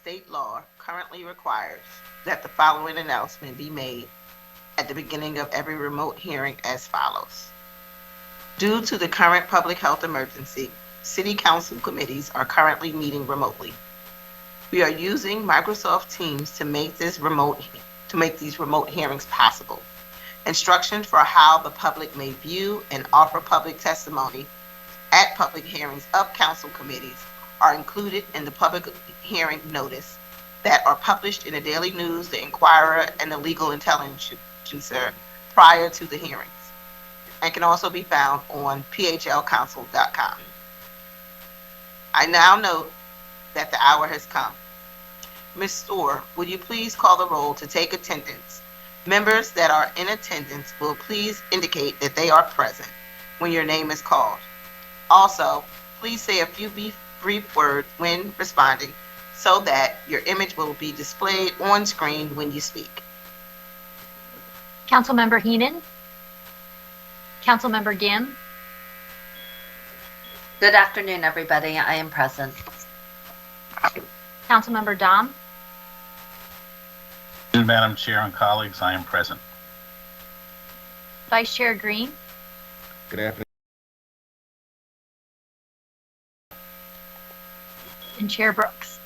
state law currently requires that the following announcement be made at the beginning of every remote hearing as follows. Due to the current public health emergency, City Council committees are currently meeting remotely. We are using Microsoft Teams to make these remote hearings possible. Instructions for how the public may view and offer public testimony at public hearings of council committees are included in the public hearing notice that are published in the Daily News, the Inquirer, and the Legal Intelligencer prior to the hearings, and can also be found on phlcouncil.com. I now note that the hour has come. Ms. Storr, would you please call the roll to take attendance? Members that are in attendance will please indicate that they are present when your name is called. Also, please say a few brief words when responding so that your image will be displayed on screen when you speak. Councilmember Heenan. Councilmember Gim. Good afternoon, everybody. I am present. Councilmember Dom. Madam Chair and colleagues, I am present. Vice Chair Green. Good afternoon. And Chair Brooks.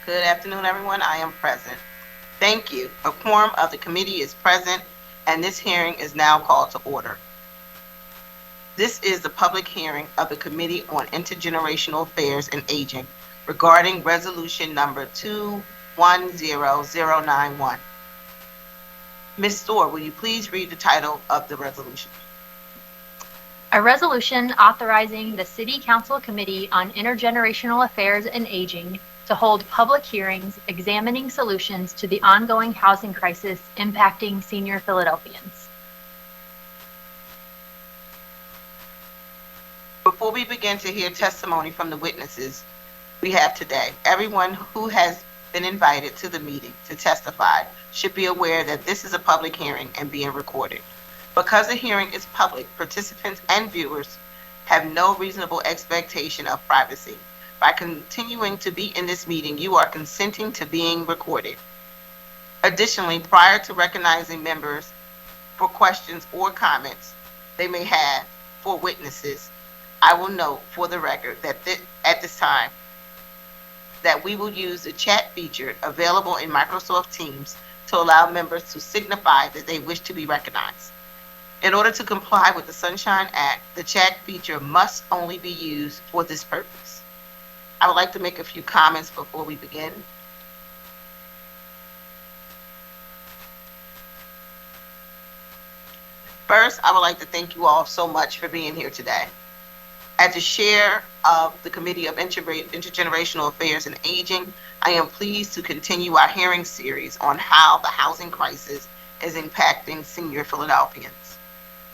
Good afternoon, everyone. I am present. Thank you. A quorum of the committee is present, and this hearing is now called to order. This is the public hearing of the Committee on Intergenerational Affairs and Aging regarding resolution number 210091. Ms. Storr, will you please read the title of the resolution? A resolution authorizing the City Council Committee on Intergenerational Affairs and Aging to hold public hearings examining solutions to the ongoing housing crisis impacting senior Philadelphians. Before we begin to hear testimony from the witnesses we have today, everyone who has been invited to the meeting to testify should be aware that this is a public hearing and being recorded. Because the hearing is public, participants and viewers have no reasonable expectation of privacy. By continuing to be in this meeting, you are consenting to being recorded. Additionally, prior to recognizing members for questions or comments they may have for witnesses, I will note for the record that at this time that we will use the chat feature available in Microsoft Teams to allow members to signify that they wish to be recognized. In order to comply with the Sunshine Act, the chat feature must only be used for this purpose. I would like to make a few comments before we begin. First, I would like to thank you all so much for being here today. As a chair of the Committee of Intergenerational Affairs and Aging, I am pleased to continue our hearing series on how the housing crisis is impacting senior Philadelphians.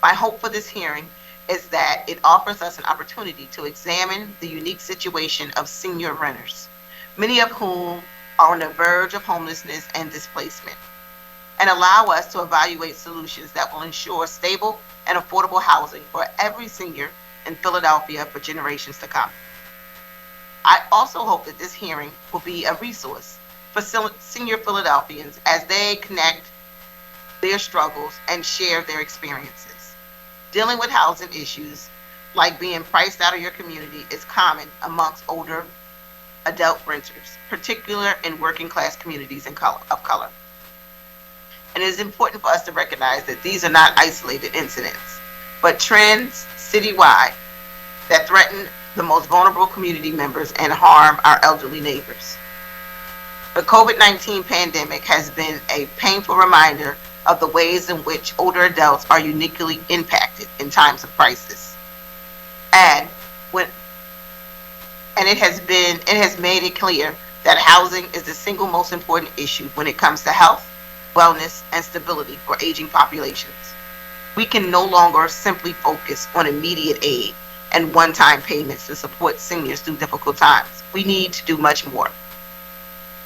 My hope for this hearing is that it offers us an opportunity to examine the unique situation of senior renters, many of whom are on the verge of homelessness and displacement, and allow us to evaluate solutions that will ensure stable and affordable housing for every senior in Philadelphia for generations to come. I also hope that this hearing will be a resource for senior Philadelphians as they connect their struggles and share their experiences. Dealing with housing issues like being priced out of your community is common amongst older adult renters, particularly in working class communities of color. And it is important for us to recognize that these are not isolated incidents, but trends citywide that threaten the most vulnerable community members and harm our elderly neighbors. The COVID-19 pandemic has been a painful reminder of the ways in which older adults are uniquely impacted in times of crisis. And it has made it clear that housing is the single most important issue when it comes to health, wellness, and stability for aging populations. We can no longer simply focus on immediate aid and one-time payments to support seniors through difficult times. We need to do much more.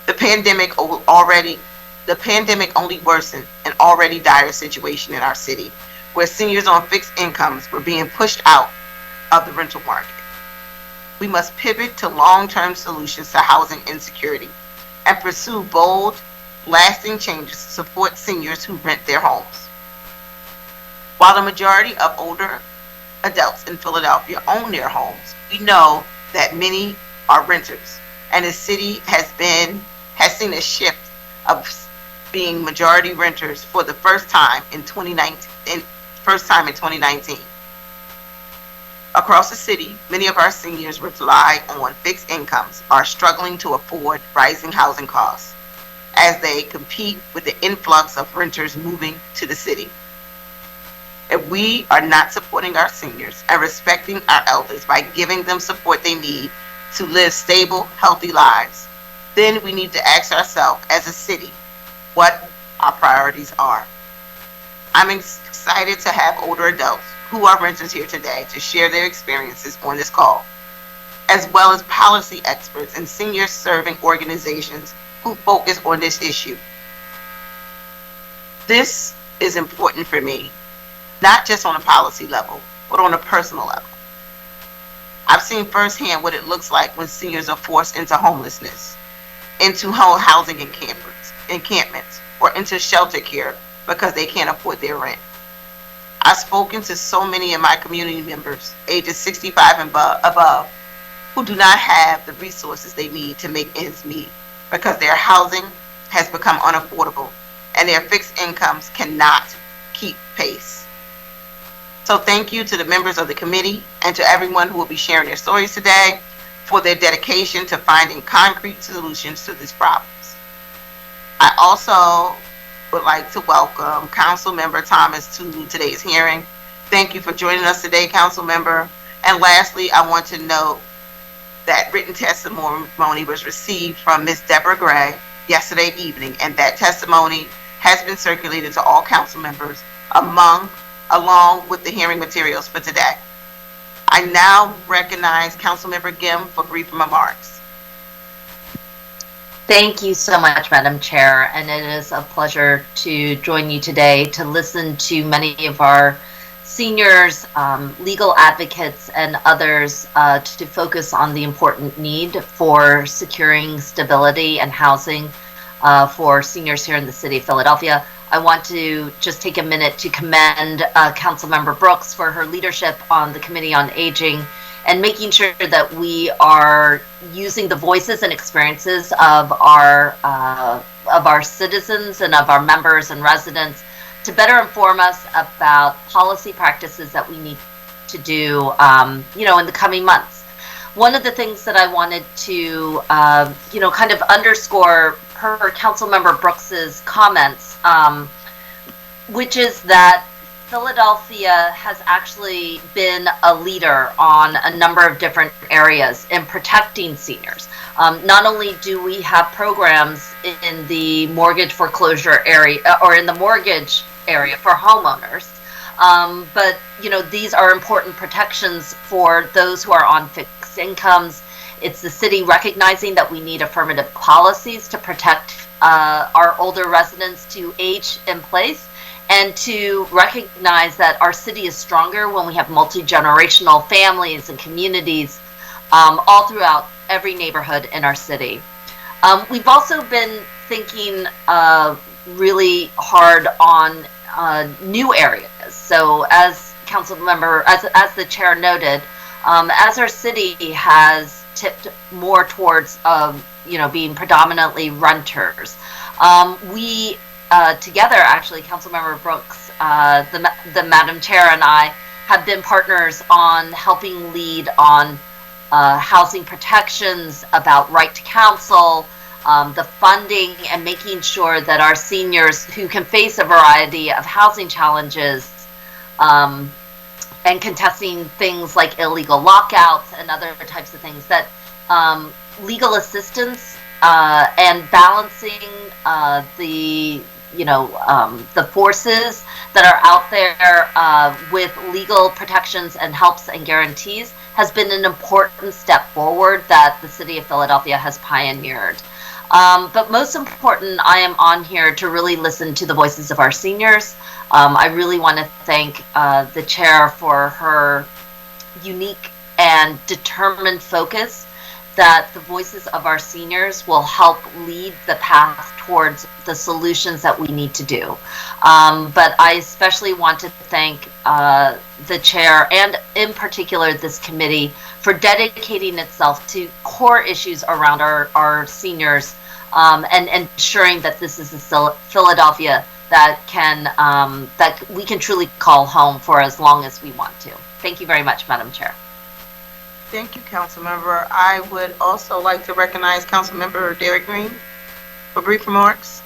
The pandemic only worsened an already dire situation in our city, where seniors on fixed incomes were being pushed out of the rental market. We must pivot to long-term solutions to housing insecurity and pursue bold, lasting changes to support seniors who rent their homes. While the majority of older adults in Philadelphia own their homes, we know that many are renters, and the city has seen a shift of being majority renters for the first time in 2019. Across the city, many of our seniors rely on fixed incomes, are struggling to afford rising housing costs as they compete with the influx of renters moving to the city. If we are not supporting our seniors and respecting our elders by giving them support they need to live stable, healthy lives, then we need to ask ourselves as a city what our priorities are. I'm excited to have older adults who are renters here today to share their experiences on this call, as well as policy experts and senior serving organizations who focus on this issue. This is important for me, not just on a policy level, but on a personal level. I've seen firsthand what it looks like when seniors are forced into homelessness, into home housing encampments, or into shelter care because they can't afford their rent. I've spoken to so many of my community members, ages 65 and above, who do not have the resources they need to make ends meet because their housing has become unaffordable and their fixed incomes cannot keep pace. So thank you to the members of the committee and to everyone who will be sharing their stories today for their dedication to finding concrete solutions to these problems. I also would like to welcome Council Member Thomas to today's hearing. Thank you for joining us today, Council Member. And lastly, I want to note that written testimony was received from Ms. Deborah Gray yesterday evening, and that testimony has been circulated to all council members along with the hearing materials for today. I now recognize Councilmember Gim for brief remarks. Thank you so much, Madam Chair, and it is a pleasure to join you today to listen to many of our seniors, legal advocates, and others to focus on the important need for securing stability and housing for seniors here in the city of Philadelphia. I want to just take a minute to commend Councilmember Brooks for her leadership on the Committee on Aging and making sure that we are using the voices and experiences of our citizens and of our members and residents to better inform us about policy practices that we need to do, in the coming months. One of the things that I wanted to, kind of underscore per Councilmember Brooks's comments, which is that Philadelphia has actually been a leader on a number of different areas in protecting seniors. Not only do we have programs in the mortgage foreclosure area or in the mortgage area for homeowners, but these are important protections for those who are on fixed incomes. It's the city recognizing that we need affirmative policies to protect our older residents to age in place, and to recognize that our city is stronger when we have multi-generational families and communities all throughout every neighborhood in our city. We've also been thinking really hard on new areas. So as the chair noted, as our city has tipped more towards being predominantly renters, we together, actually, Councilmember Brooks, the Madam Chair, and I have been partners on helping lead on housing protections, about right to counsel, the funding, and making sure that our seniors who can face a variety of housing challenges and contesting things like illegal lockouts and other types of things, that legal assistance and balancing the forces that are out there with legal protections and helps and guarantees has been an important step forward that the city of Philadelphia has pioneered. But most important, I am on here to really listen to the voices of our seniors. I really want to thank the chair for her unique and determined focus that the voices of our seniors will help lead the path towards the solutions that we need to do. But I especially want to thank the chair and in particular this committee for dedicating itself to core issues around our seniors and ensuring that this is a Philadelphia that we can truly call home for as long as we want to. Thank you very much, Madam Chair. Thank you, Councilmember. I would also like to recognize Councilmember Derek Green for brief remarks.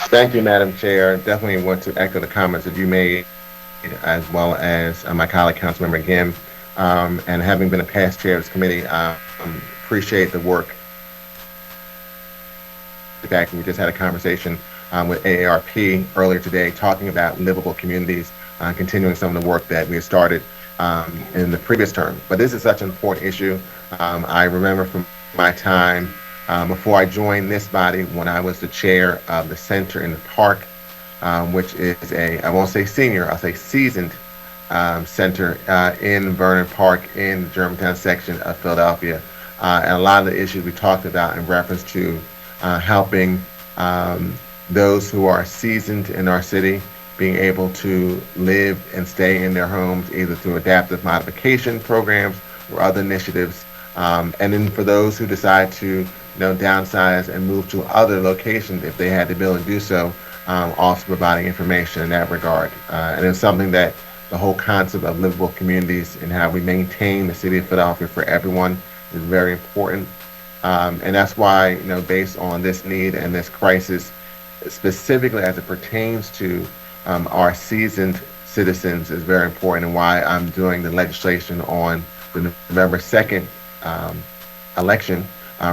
Thank you, Madam Chair. Definitely want to echo the comments that you made, as well as my colleague, Councilmember Gim. And having been a past chair of this committee, appreciate the work. In fact, we just had a conversation with AARP earlier today talking about livable communities, continuing some of the work that we had started in the previous term. But this is such an important issue. I remember from my time before I joined this body when I was the chair of the Center in the Park, which is I won't say senior, I'll say seasoned center in Vernon Park in the Germantown section of Philadelphia. And a lot of the issues we talked about in reference to helping those who are seasoned in our city being able to live and stay in their homes, either through adaptive modification programs or other initiatives. And then for those who decide to downsize and move to other locations, if they had the ability to do so, also providing information in that regard. And it's something that the whole concept of livable communities and how we maintain the city of Philadelphia for everyone is very important. And that's why, based on this need and this crisis, specifically as it pertains to our seasoned citizens, is very important, and why I'm doing the legislation on the November 2nd election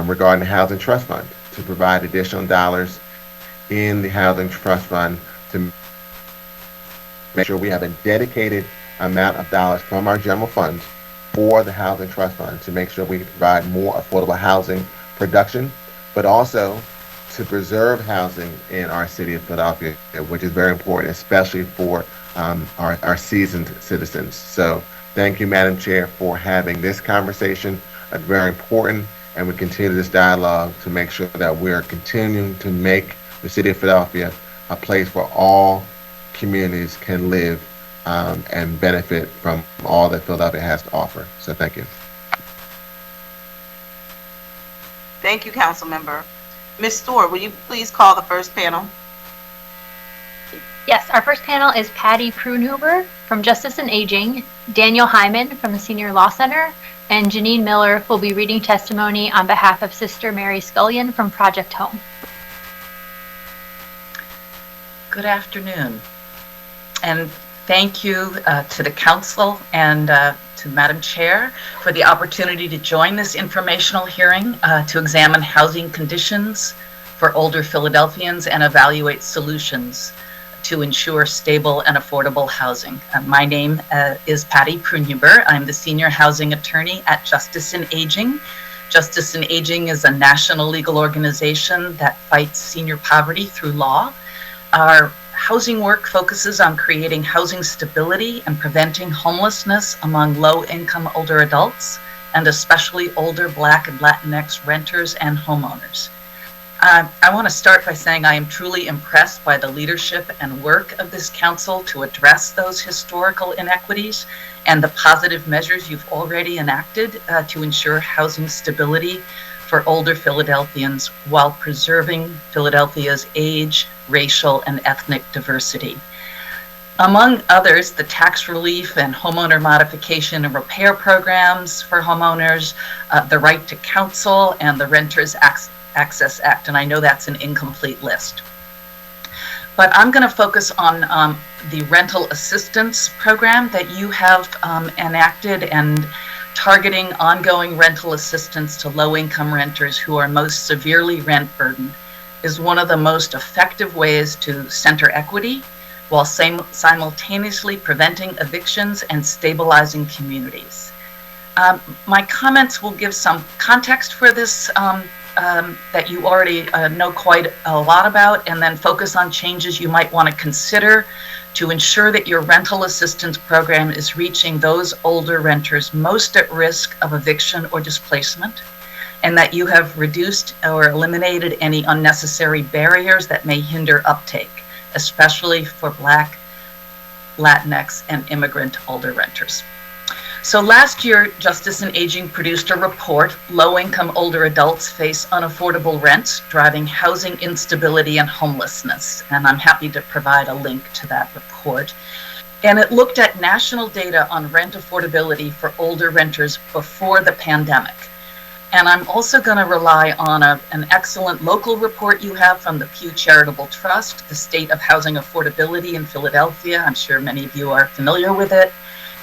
regarding the Housing Trust Fund to provide additional dollars in the Housing Trust Fund to make sure we have a dedicated amount of dollars from our general funds for the Housing Trust Fund to make sure we provide more affordable housing production, but also to preserve housing in our city of Philadelphia, which is very important, especially for our seasoned citizens. So thank you, Madam Chair, for having this conversation. It's very important, and we continue this dialogue to make sure that we're continuing to make the city of Philadelphia a place where all communities can live and benefit from all that Philadelphia has to offer. So thank you. Thank you, Councilmember. Ms. Stewart, will you please call the first panel? Yes, our first panel is Patty Prunhuber from Justice and Aging, Daniel Hyman from the Senior Law Center, and Janine Miller will be reading testimony on behalf of Sister Mary Scullion from Project Home. Good afternoon, and thank you to the Council and to Madam Chair for the opportunity to join this informational hearing to examine housing conditions for older Philadelphians and evaluate solutions to ensure stable and affordable housing. My name is Patty Prunhuber. I'm the Senior Housing Attorney at Justice and Aging. Justice and Aging is a national legal organization that fights senior poverty through law. Our housing work focuses on creating housing stability and preventing homelessness among low-income older adults, and especially older Black and Latinx renters and homeowners. I want to start by saying I am truly impressed by the leadership and work of this council to address those historical inequities and the positive measures you've already enacted to ensure housing stability for older Philadelphians while preserving Philadelphia's age, racial, and ethnic diversity. Among others, the tax relief and homeowner modification and repair programs for homeowners, the right to counsel, and the Renters Access Act, and I know that's an incomplete list. But I'm going to focus on the rental assistance program that you have enacted and targeting ongoing rental assistance to low-income renters who are most severely rent burdened is one of the most effective ways to center equity while simultaneously preventing evictions and stabilizing communities. My comments will give some context for this that you already know quite a lot about, and then focus on changes you might want to consider to ensure that your rental assistance program is reaching those older renters most at risk of eviction or displacement, and that you have reduced or eliminated any unnecessary barriers that may hinder uptake, especially for Black, Latinx, and immigrant older renters. So last year, Justice and Aging produced a report, Low-Income Older Adults Face Unaffordable Rents, Driving Housing Instability and Homelessness. And I'm happy to provide a link to that report. And it looked at national data on rent affordability for older renters before the pandemic. And I'm also going to rely on an excellent local report you have from the Pew Charitable Trust, the State of Housing Affordability in Philadelphia. I'm sure many of you are familiar with it.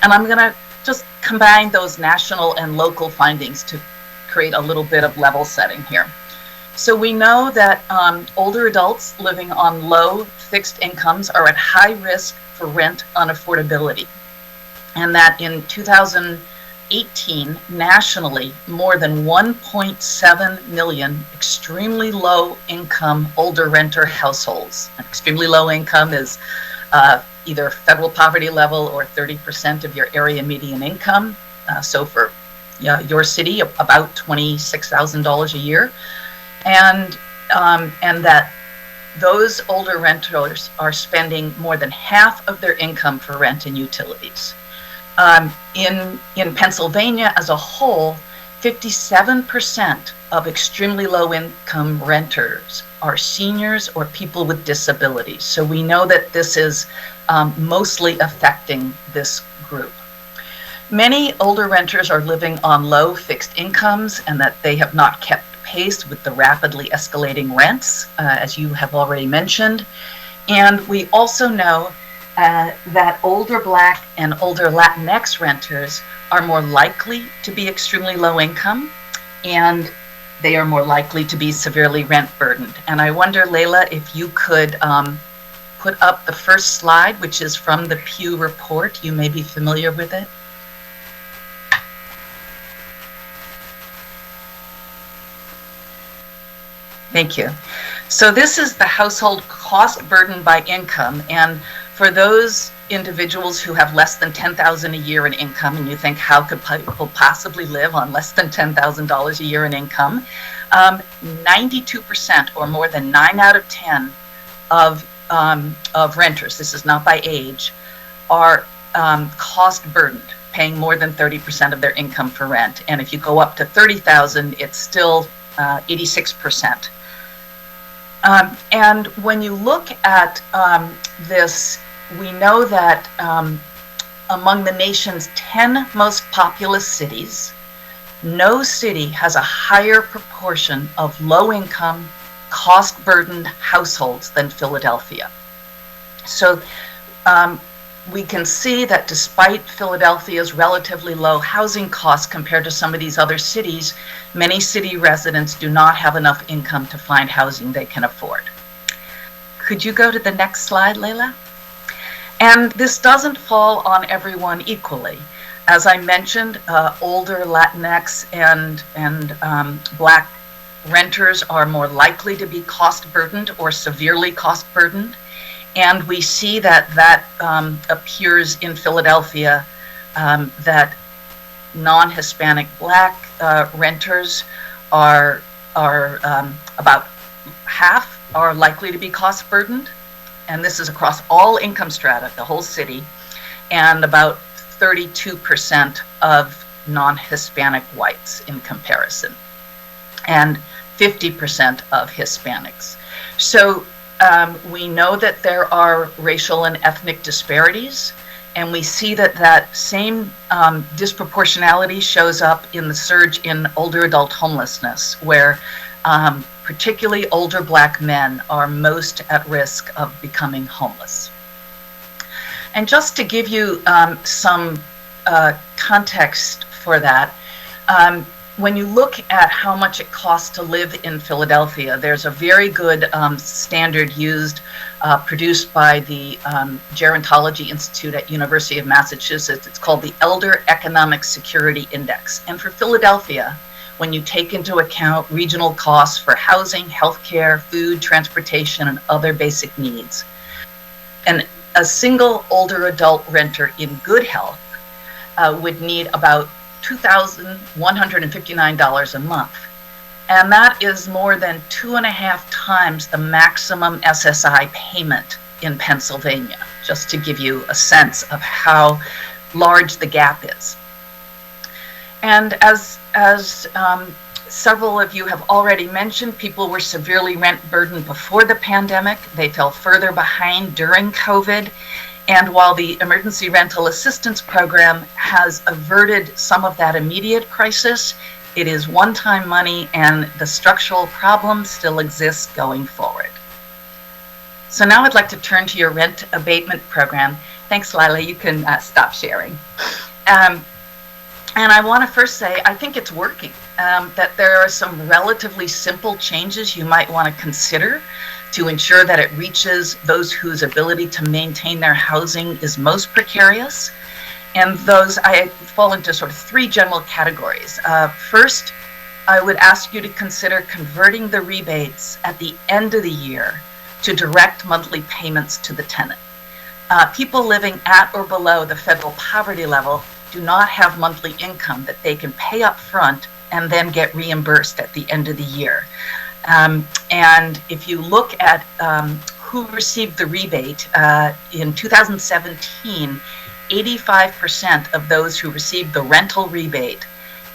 And I'm going to just combine those national and local findings to create a little bit of level setting here. So we know that older adults living on low fixed incomes are at high risk for rent unaffordability. And that in 2018, nationally, more than 1.7 million extremely low income older renter households. Extremely low income is either federal poverty level or 30% of your area median income. So for your city, about $26,000 a year. And that those older renters are spending more than half of their income for rent and utilities. In Pennsylvania as a whole, 57% of extremely low income renters are seniors or people with disabilities. So we know that this is mostly affecting this group. Many older renters are living on low fixed incomes and that they have not kept pace with the rapidly escalating rents, as you have already mentioned. And we also know that older Black and older Latinx renters are more likely to be extremely low income, and they are more likely to be severely rent burdened. And I wonder, Leila, if you could put up the first slide, which is from the Pew report. You may be familiar with it. Thank you. So this is the household cost burden by income. And for those individuals who have less than $10,000 a year in income, and you think, how could people possibly live on less than $10,000 a year in income? 92%, or more than 9 out of 10 of renters, this is not by age, are cost burdened, paying more than 30% of their income for rent. And if you go up to 30,000, it's still 86%. And when you look at this, we know that among the nation's 10 most populous cities, no city has a higher proportion of low-income, cost-burdened households than Philadelphia. So we can see that despite Philadelphia's relatively low housing costs compared to some of these other cities, many city residents do not have enough income to find housing they can afford. Could you go to the next slide, Leila? And this doesn't fall on everyone equally. As I mentioned, older Latinx and Black renters are more likely to be cost burdened or severely cost burdened. And we see that appears in Philadelphia, that non-Hispanic Black renters are about half are likely to be cost burdened. And this is across all income strata, the whole city, and about 32% of non-Hispanic whites in comparison, and 50% of Hispanics. So we know that there are racial and ethnic disparities, and we see that same disproportionality shows up in the surge in older adult homelessness, where particularly older Black men are most at risk of becoming homeless. And just to give you some context for that, when you look at how much it costs to live in Philadelphia, there's a very good standard used, produced by the Gerontology Institute at University of Massachusetts. It's called the Elder Economic Security Index. And for Philadelphia, when you take into account regional costs for housing, healthcare, food, transportation, and other basic needs. And a single older adult renter in good health would need about $2,159 a month. And that is more than 2.5 times the maximum SSI payment in Pennsylvania, just to give you a sense of how large the gap is. And as several of you have already mentioned, people were severely rent burdened before the pandemic. They fell further behind during COVID. And while the Emergency Rental Assistance Program has averted some of that immediate crisis, it is one-time money and the structural problem still exists going forward. So now I'd like to turn to your rent abatement program. Thanks, Lila. You can stop sharing. And I want to first say, I think it's working, that there are some relatively simple changes you might want to consider to ensure that it reaches those whose ability to maintain their housing is most precarious. And those, I fall into sort of 3 general categories. First, I would ask you to consider converting the rebates at the end of the year to direct monthly payments to the tenant. People living at or below the federal poverty level do not have monthly income that they can pay up front and then get reimbursed at the end of the year. And if you look at who received the rebate, in 2017, 85% of those who received the rental rebate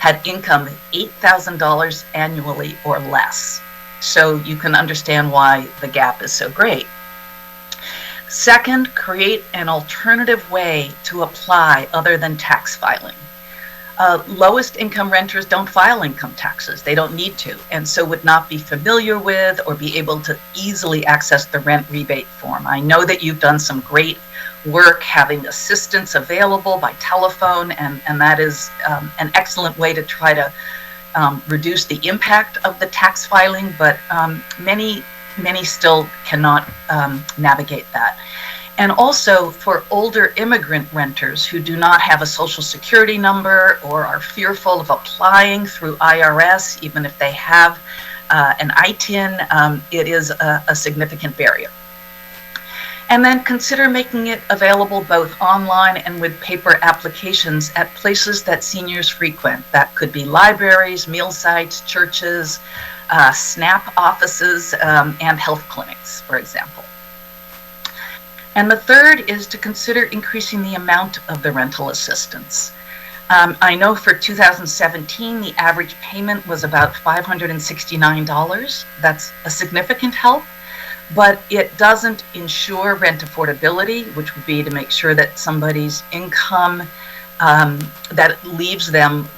had income of $8,000 annually or less. So you can understand why the gap is so great. Second, create an alternative way to apply other than tax filing. Lowest income renters don't file income taxes. They don't need to, and so would not be familiar with or be able to easily access the rent rebate form. I know that you've done some great work having assistance available by telephone, and that is an excellent way to try to reduce the impact of the tax filing, but many still cannot navigate that. And also for older immigrant renters who do not have a social security number or are fearful of applying through IRS, even if they have an ITIN, it is a significant barrier. And then consider making it available both online and with paper applications at places that seniors frequent. That could be libraries, meal sites, churches, SNAP offices, and health clinics, for example. And the third is to consider increasing the amount of the rental assistance. I know for 2017, the average payment was about $569. That's a significant help, but it doesn't ensure rent affordability, which would be to make sure that somebody's income, that leaves them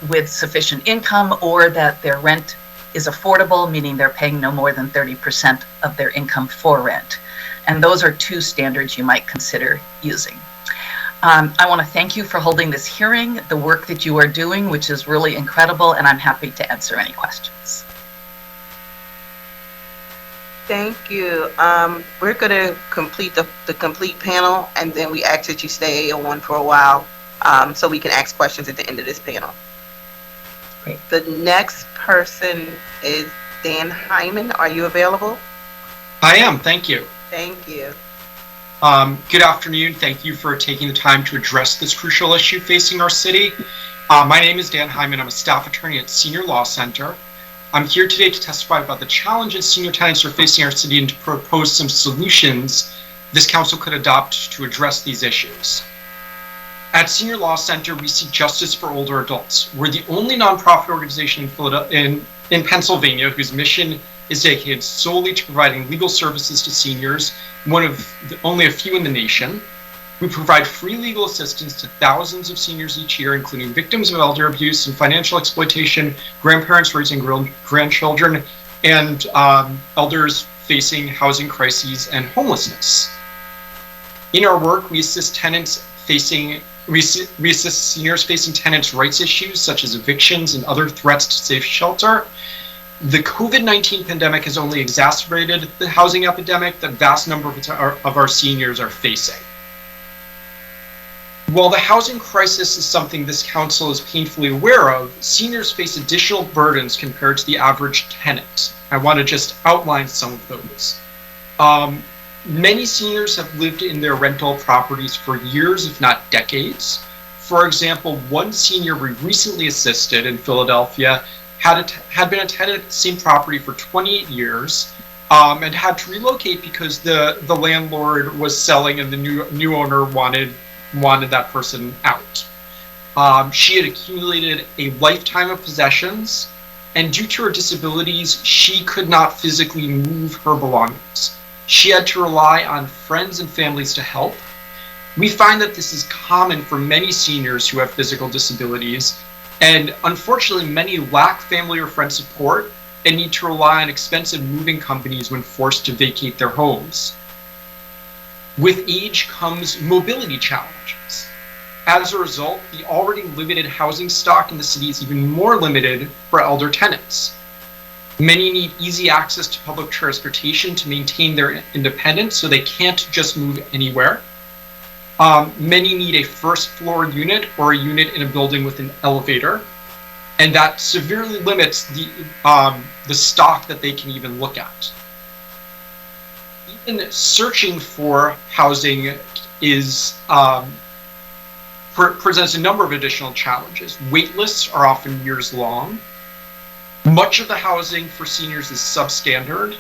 with sufficient income, or that their rent is affordable, meaning they're paying no more than 30% of their income for rent. And those are 2 standards you might consider using. I want to thank you for holding this hearing, the work that you are doing, which is really incredible, and I'm happy to answer any questions. Thank you. We're going to complete the complete panel, and then we ask that you stay on for a while so we can ask questions at the end of this panel. Great. The next person is Dan Hyman. Are you available? I am, thank you. Thank you. Good afternoon. Thank you for taking the time to address this crucial issue facing our city. My name is Dan Hyman. I'm a staff attorney at Senior Law Center. I'm here today to testify about the challenges senior tenants are facing our city and to propose some solutions this council could adopt to address these issues. At Senior Law Center, we seek justice for older adults. We're the only nonprofit organization in Pennsylvania whose mission is dedicated solely to providing legal services to seniors, one of only a few in the nation. We provide free legal assistance to thousands of seniors each year, including victims of elder abuse and financial exploitation, grandparents raising grandchildren, and elders facing housing crises and homelessness. In our work, we assist seniors facing tenants' rights issues such as evictions and other threats to safe shelter. The COVID-19 pandemic has only exacerbated the housing epidemic that vast number of our seniors are facing. While the housing crisis is something this council is painfully aware of, seniors face additional burdens compared to the average tenant. I want to just outline some of those. Many seniors have lived in their rental properties for years, if not decades. For example, one senior we recently assisted in Philadelphia had been a tenant at the same property for 28 years and had to relocate because the landlord was selling and the new owner wanted that person out. She had accumulated a lifetime of possessions, and due to her disabilities, she could not physically move her belongings. She had to rely on friends and families to help. We find that this is common for many seniors who have physical disabilities, and unfortunately many lack family or friend support and need to rely on expensive moving companies when forced to vacate their homes. With age comes mobility challenges. As a result, the already limited housing stock in the city is even more limited for elder tenants. Many need easy access to public transportation to maintain their independence, so they can't just move anywhere. Many need a first floor unit or a unit in a building with an elevator, and that severely limits the stock that they can even look at. Even searching for housing presents a number of additional challenges. Wait lists are often years long. Much of the housing for seniors is substandard.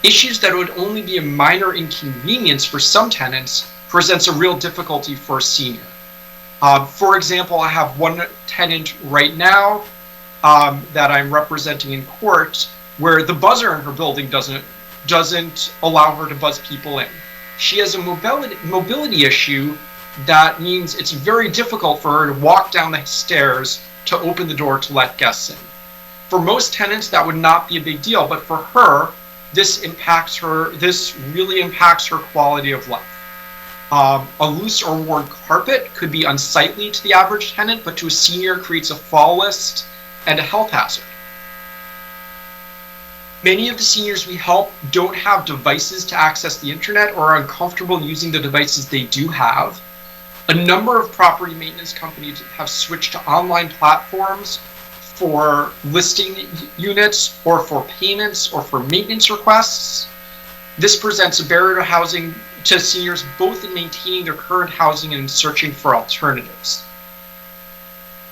Issues that would only be a minor inconvenience for some tenants presents a real difficulty for a senior. For example, I have one tenant right now that I'm representing in court where the buzzer in her building doesn't allow her to buzz people in. She has a mobility issue that means it's very difficult for her to walk down the stairs to open the door to let guests in. For most tenants, that would not be a big deal, but for her, this really impacts her quality of life. A loose or worn carpet could be unsightly to the average tenant, but to a senior creates a fall list and a health hazard. Many of the seniors we help don't have devices to access the internet or are uncomfortable using the devices they do have. A number of property maintenance companies have switched to online platforms for listing units or for payments or for maintenance requests. This presents a barrier to seniors both in maintaining their current housing and in searching for alternatives.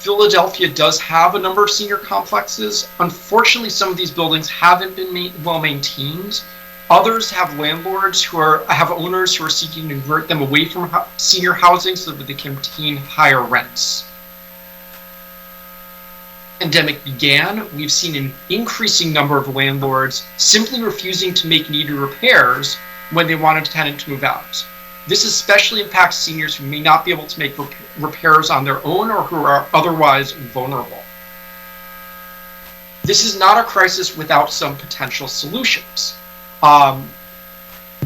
Philadelphia does have a number of senior complexes. Unfortunately, some of these buildings haven't been well maintained. Others have landlords have owners who are seeking to convert them away from senior housing so that they can obtain higher rents. Pandemic began, we've seen an increasing number of landlords simply refusing to make needed repairs when they want a tenant to move out. This especially impacts seniors who may not be able to make repairs on their own or who are otherwise vulnerable. This is not a crisis without some potential solutions.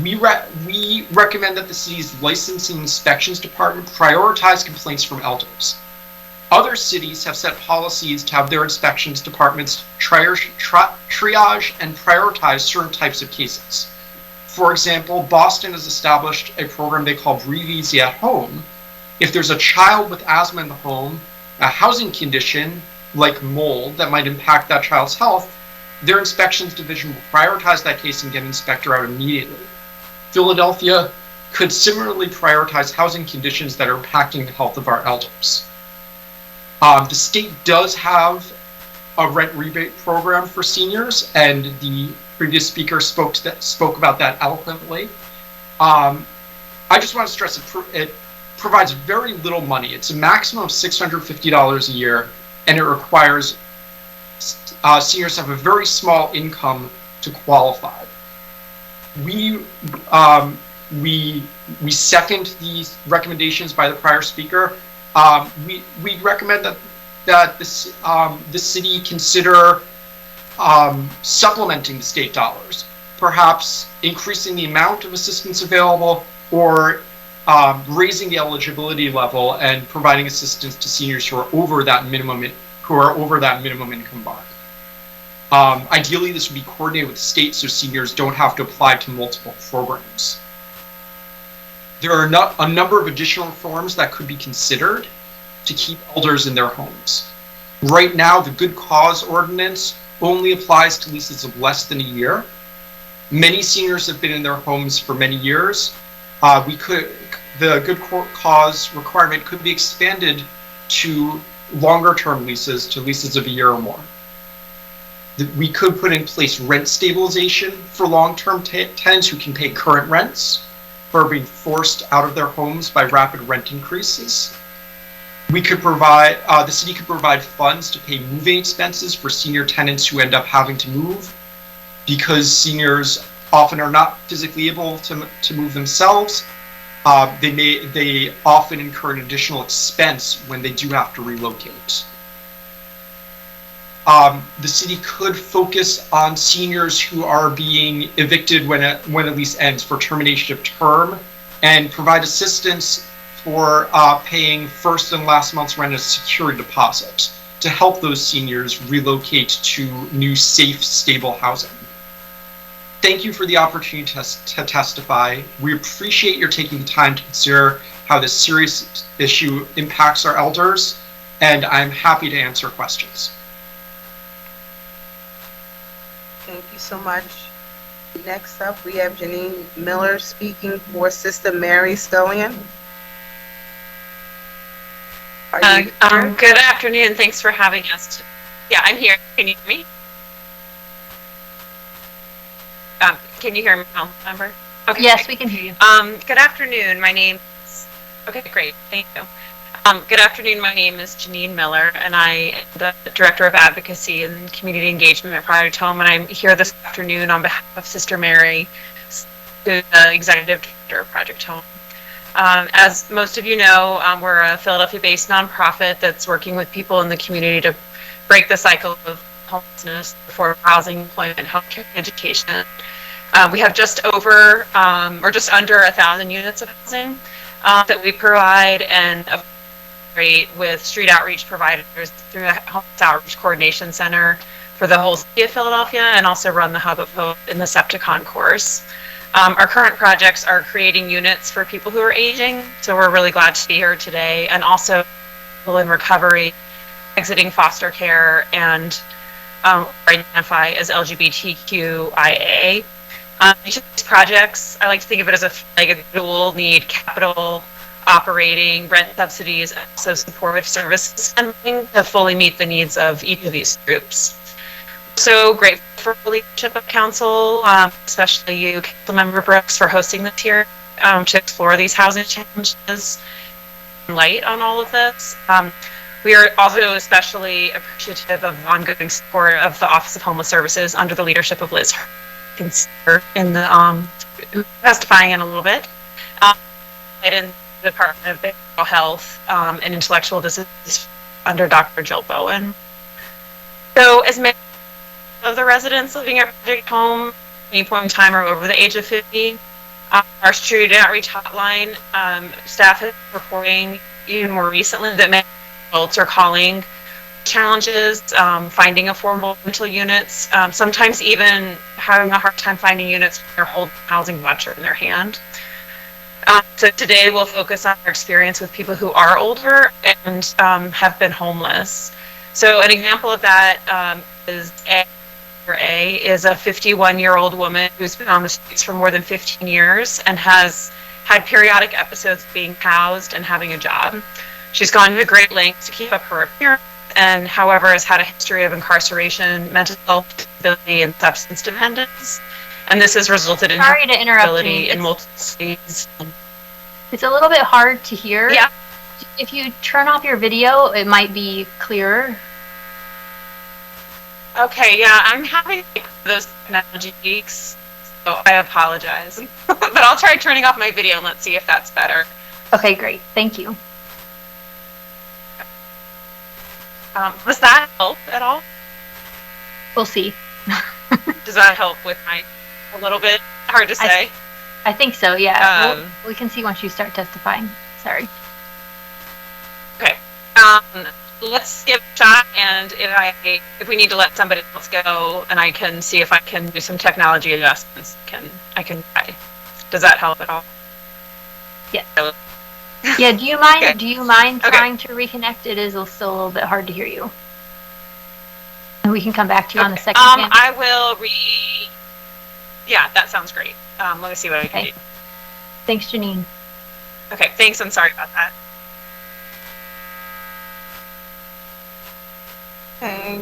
We recommend that the city's licensing inspections department prioritize complaints from elders. Other cities have set policies to have their inspections departments triage and prioritize certain types of cases. For example, Boston has established a program they call Breathe Easy at Home. If there's a child with asthma in the home, a housing condition like mold that might impact that child's health, their inspections division will prioritize that case and get an inspector out immediately. Philadelphia could similarly prioritize housing conditions that are impacting the health of our elders. The state does have a rent rebate program for seniors, and the previous speaker spoke about that eloquently. I just want to stress it provides very little money. It's a maximum of $650 a year, and it requires seniors to have a very small income to qualify. We second these recommendations by the prior speaker. We recommend that the city consider supplementing the state dollars, perhaps increasing the amount of assistance available, or raising the eligibility level and providing assistance to seniors who are over that minimum income bar. Ideally, this would be coordinated with the state so seniors don't have to apply to multiple programs. There are a number of additional reforms that could be considered to keep elders in their homes. Right now, the Good Cause Ordinance only applies to leases of less than a year. Many seniors have been in their homes for many years. The good cause requirement could be expanded to longer term leases, to leases of a year or more. We could put in place rent stabilization for long-term tenants who can pay current rents, who are being forced out of their homes by rapid rent increases. We could provide, the city could provide funds to pay moving expenses for senior tenants who end up having to move, because seniors often are not physically able to move themselves. They often incur an additional expense when they do have to relocate. The city could focus on seniors who are being evicted when a lease ends for termination of term, and provide assistance for paying first and last month's rent as security deposit to help those seniors relocate to new, safe, stable housing. Thank you for the opportunity to testify. We appreciate your taking the time to consider how this serious issue impacts our elders, and I'm happy to answer questions. Thank you so much. Next up, we have Janine Miller speaking for Sister Mary Scullion. Good afternoon. Thanks for having us. Yeah, I'm here. Can you hear me? Can you hear me, member? Okay. Yes, we can hear you. Good afternoon. My name is... Okay, great. Thank you. Good afternoon. My name is Janine Miller, and I am the Director of Advocacy and Community Engagement at Project Home, and I'm here this afternoon on behalf of Sister Mary, the Executive Director of Project Home. As most of you know, we're a Philadelphia-based nonprofit that's working with people in the community to break the cycle of homelessness, affordable housing, employment, healthcare, and education. We have just over, or just under 1,000 units of housing that we provide, and with street outreach providers through the Homeless Outreach Coordination Center for the whole city of Philadelphia, and also run the Hub of Hope in the Septicon course. Our current projects are creating units for people who are aging, so we're really glad to be here today, and also people in recovery, exiting foster care, and identify as LGBTQIA. Each of these projects, I like to think of it as a dual need: capital, operating, rent subsidies, so supportive services funding to fully meet the needs of each of these groups. So grateful for the leadership of council, especially you, Councilmember Brooks, for hosting this here to explore these housing challenges and light on all of this. We are also especially appreciative of ongoing support of the Office of Homeless Services under the leadership of Liz in the testifying in a little bit, and in the Department of Behavioral Health and Intellectual Disabilities under Dr. Jill Bowen. So, as many of the residents living at Project Home at any point in time are over the age of 50, our street outreach hotline staff is reporting even more recently that many adults are calling challenges finding affordable rental units, sometimes even having a hard time finding units when they're holding a housing voucher in their hand. So today we'll focus on our experience with people who are older and have been homeless. So an example of that is A is a 51-year-old woman who's been on the streets for more than 15 years and has had periodic episodes of being housed and having a job. She's gone to great lengths to keep up her appearance, and however has had a history of incarceration, mental health disability, and substance dependence. And this has resulted in Sorry to interrupt disability you. in multiple states. It's a little bit hard to hear. Yeah. If you turn off your video, it might be clearer. Okay, yeah, I'm having those technology geeks, so I apologize. But I'll try turning off my video and let's see if that's better. Okay, great. Thank you. Does that help at all? We'll see. Does that help with my, a little bit hard to say? I think so, yeah. We can see once you start testifying. Sorry. Okay. Let's give it a shot, and if we need to let somebody else go, and I can see if I can do some technology adjustments, I can try. Does that help at all? Yeah. Yeah, do you mind Okay. trying to reconnect? It is still a little bit hard to hear you. And we can come back to you on the second again. I will Yeah, that sounds great. Let me see what I can do. Thanks, Janine. Okay, thanks. I'm sorry about that. Okay.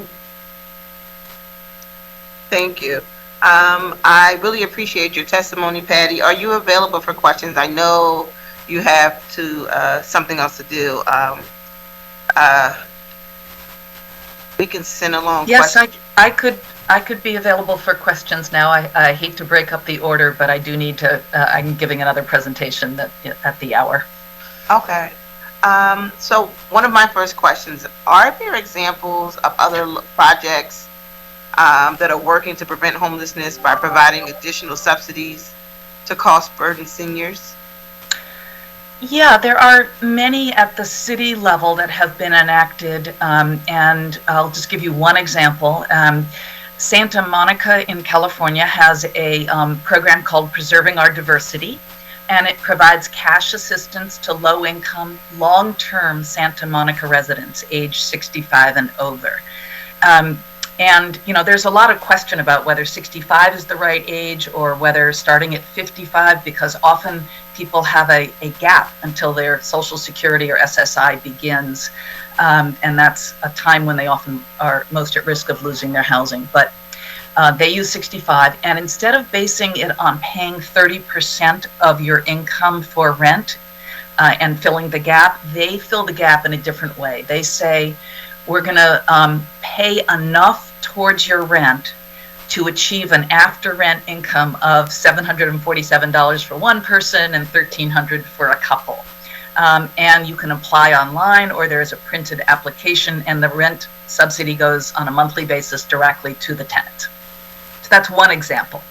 Thank you. I really appreciate your testimony, Patty. Are you available for questions? I know you have something else to do. We can send along Yes, questions. I could be available for questions now. I hate to break up the order, but I do need to, I'm giving another presentation at the hour. Okay. So one of my first questions, are there examples of other projects that are working to prevent homelessness by providing additional subsidies to cost-burdened seniors? Yeah, there are many at the city level that have been enacted, and I'll just give you one example. Santa Monica in California has a program called Preserving Our Diversity, and it provides cash assistance to low-income, long-term Santa Monica residents age 65 and over. And, you know, there's a lot of question about whether 65 is the right age or whether starting at 55, because often people have a gap until their Social Security or SSI begins. And that's a time when they often are most at risk of losing their housing. But they use 65, and instead of basing it on paying 30% of your income for rent and filling the gap, they fill the gap in a different way. They say, we're going to pay enough towards your rent to achieve an after rent income of $747 for one person and $1,300 for a couple. And you can apply online, or there's a printed application, and the rent subsidy goes on a monthly basis directly to the tenant. So that's one example.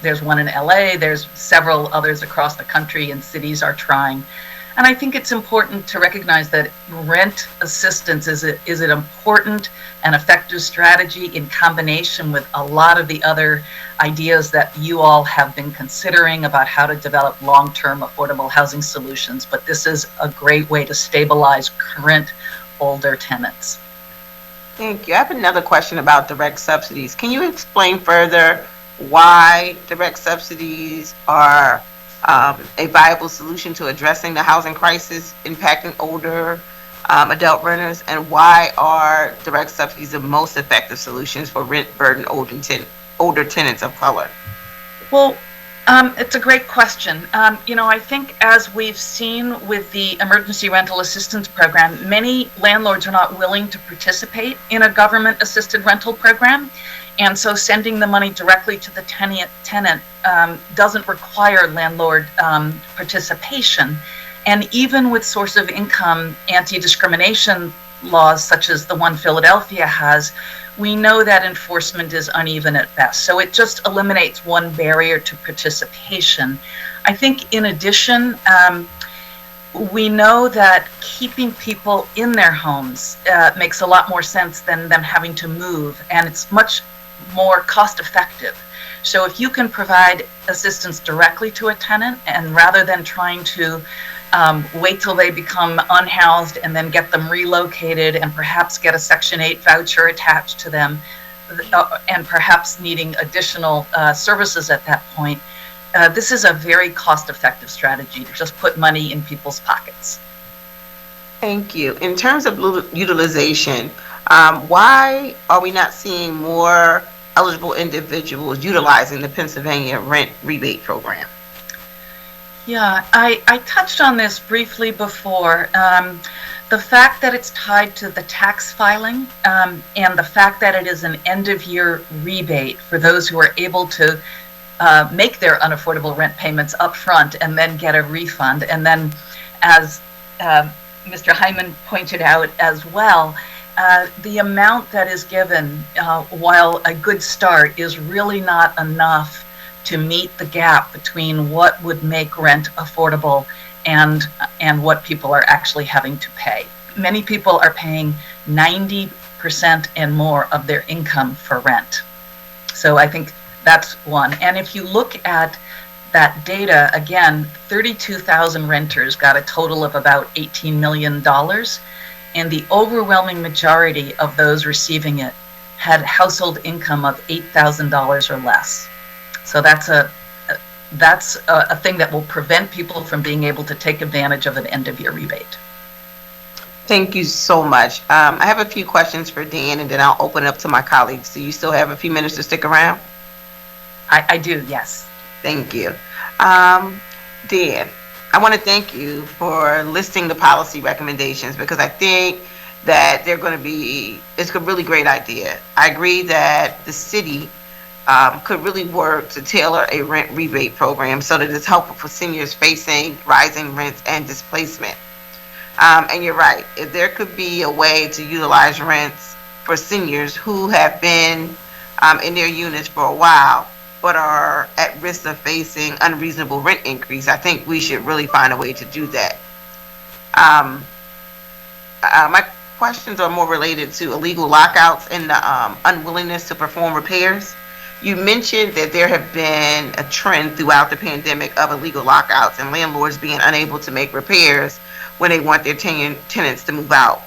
There's one in LA, there's several others across the country, and cities are trying. And I think it's important to recognize that rent assistance is an important and effective strategy in combination with a lot of the other ideas that you all have been considering about how to develop long-term affordable housing solutions. But this is a great way to stabilize current older tenants. Thank you. I have another question about direct subsidies. Can you explain further why direct subsidies are a viable solution to addressing the housing crisis impacting older adult renters, and why are direct subsidies the most effective solutions for rent-burdened older tenants of color? Well, it's a great question. You know, I think as we've seen with the Emergency Rental Assistance Program, many landlords are not willing to participate in a government-assisted rental program. And so sending the money directly to the tenant doesn't require landlord participation. And even with source of income anti-discrimination laws, such as the one Philadelphia has, we know that enforcement is uneven at best. So it just eliminates one barrier to participation. I think in addition, we know that keeping people in their homes makes a lot more sense than them having to move, and it's much more cost effective. So if you can provide assistance directly to a tenant, and rather than trying to wait till they become unhoused and then get them relocated and perhaps get a Section 8 voucher attached to them, and perhaps needing additional services at that point, this is a very cost-effective strategy to just put money in people's pockets. Thank you. In terms of utilization, why are we not seeing more eligible individuals utilizing the Pennsylvania rent rebate program? Yeah, I touched on this briefly before. The fact that it's tied to the tax filing and the fact that it is an end-of-year rebate for those who are able to make their unaffordable rent payments up front and then get a refund. And then, as Mr. Hyman pointed out as well, the amount that is given, while a good start, is really not enough to meet the gap between what would make rent affordable and what people are actually having to pay. Many people are paying 90% and more of their income for rent. So I think that's one. And if you look at that data, again, 32,000 renters got a total of about $18 million. And the overwhelming majority of those receiving it had household income of $8,000 or less. So that's a thing that will prevent people from being able to take advantage of an end-of-year rebate. Thank you so much. I have a few questions for Dan, and then I'll open it up to my colleagues. Do you still have a few minutes to stick around? I do, yes. Thank you. Dan, I want to thank you for listing the policy recommendations, because I think that it's a really great idea. I agree that the city could really work to tailor a rent rebate program so that it's helpful for seniors facing rising rents and displacement. And you're right, if there could be a way to utilize rents for seniors who have been in their units for a while but are at risk of facing unreasonable rent increase, I think we should really find a way to do that. My questions are more related to illegal lockouts and the unwillingness to perform repairs. You mentioned that there have been a trend throughout the pandemic of illegal lockouts and landlords being unable to make repairs when they want their tenants to move out.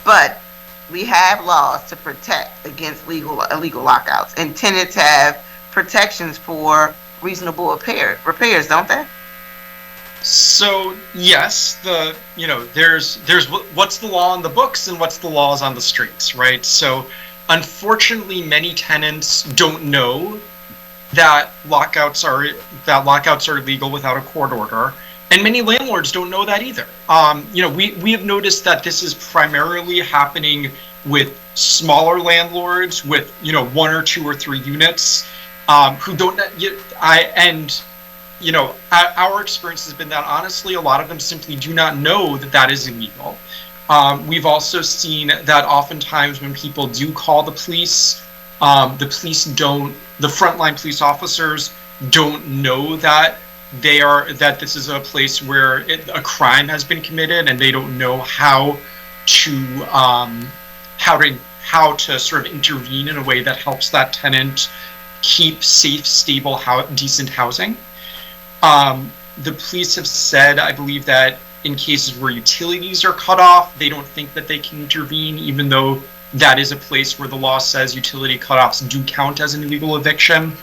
But we have laws to protect against illegal lockouts, and tenants have protections for reasonable repairs, don't they? So yes, there's what's the law on the books and what's the laws on the streets, right? So unfortunately, many tenants don't know that lockouts are illegal without a court order, and many landlords don't know that either. We have noticed that this is primarily happening with smaller landlords with 1 or 2 or 3 units who don't. Our experience has been that honestly, a lot of them simply do not know that that is illegal. We've also seen that oftentimes when people do call the police, the frontline police officers don't know that this is a place where a crime has been committed, and they don't know how to sort of intervene in a way that helps that tenant keep safe, stable, decent housing. The police have said, I believe, that in cases where utilities are cut off, they don't think that they can intervene, even though that is a place where the law says utility cutoffs do count as an illegal eviction.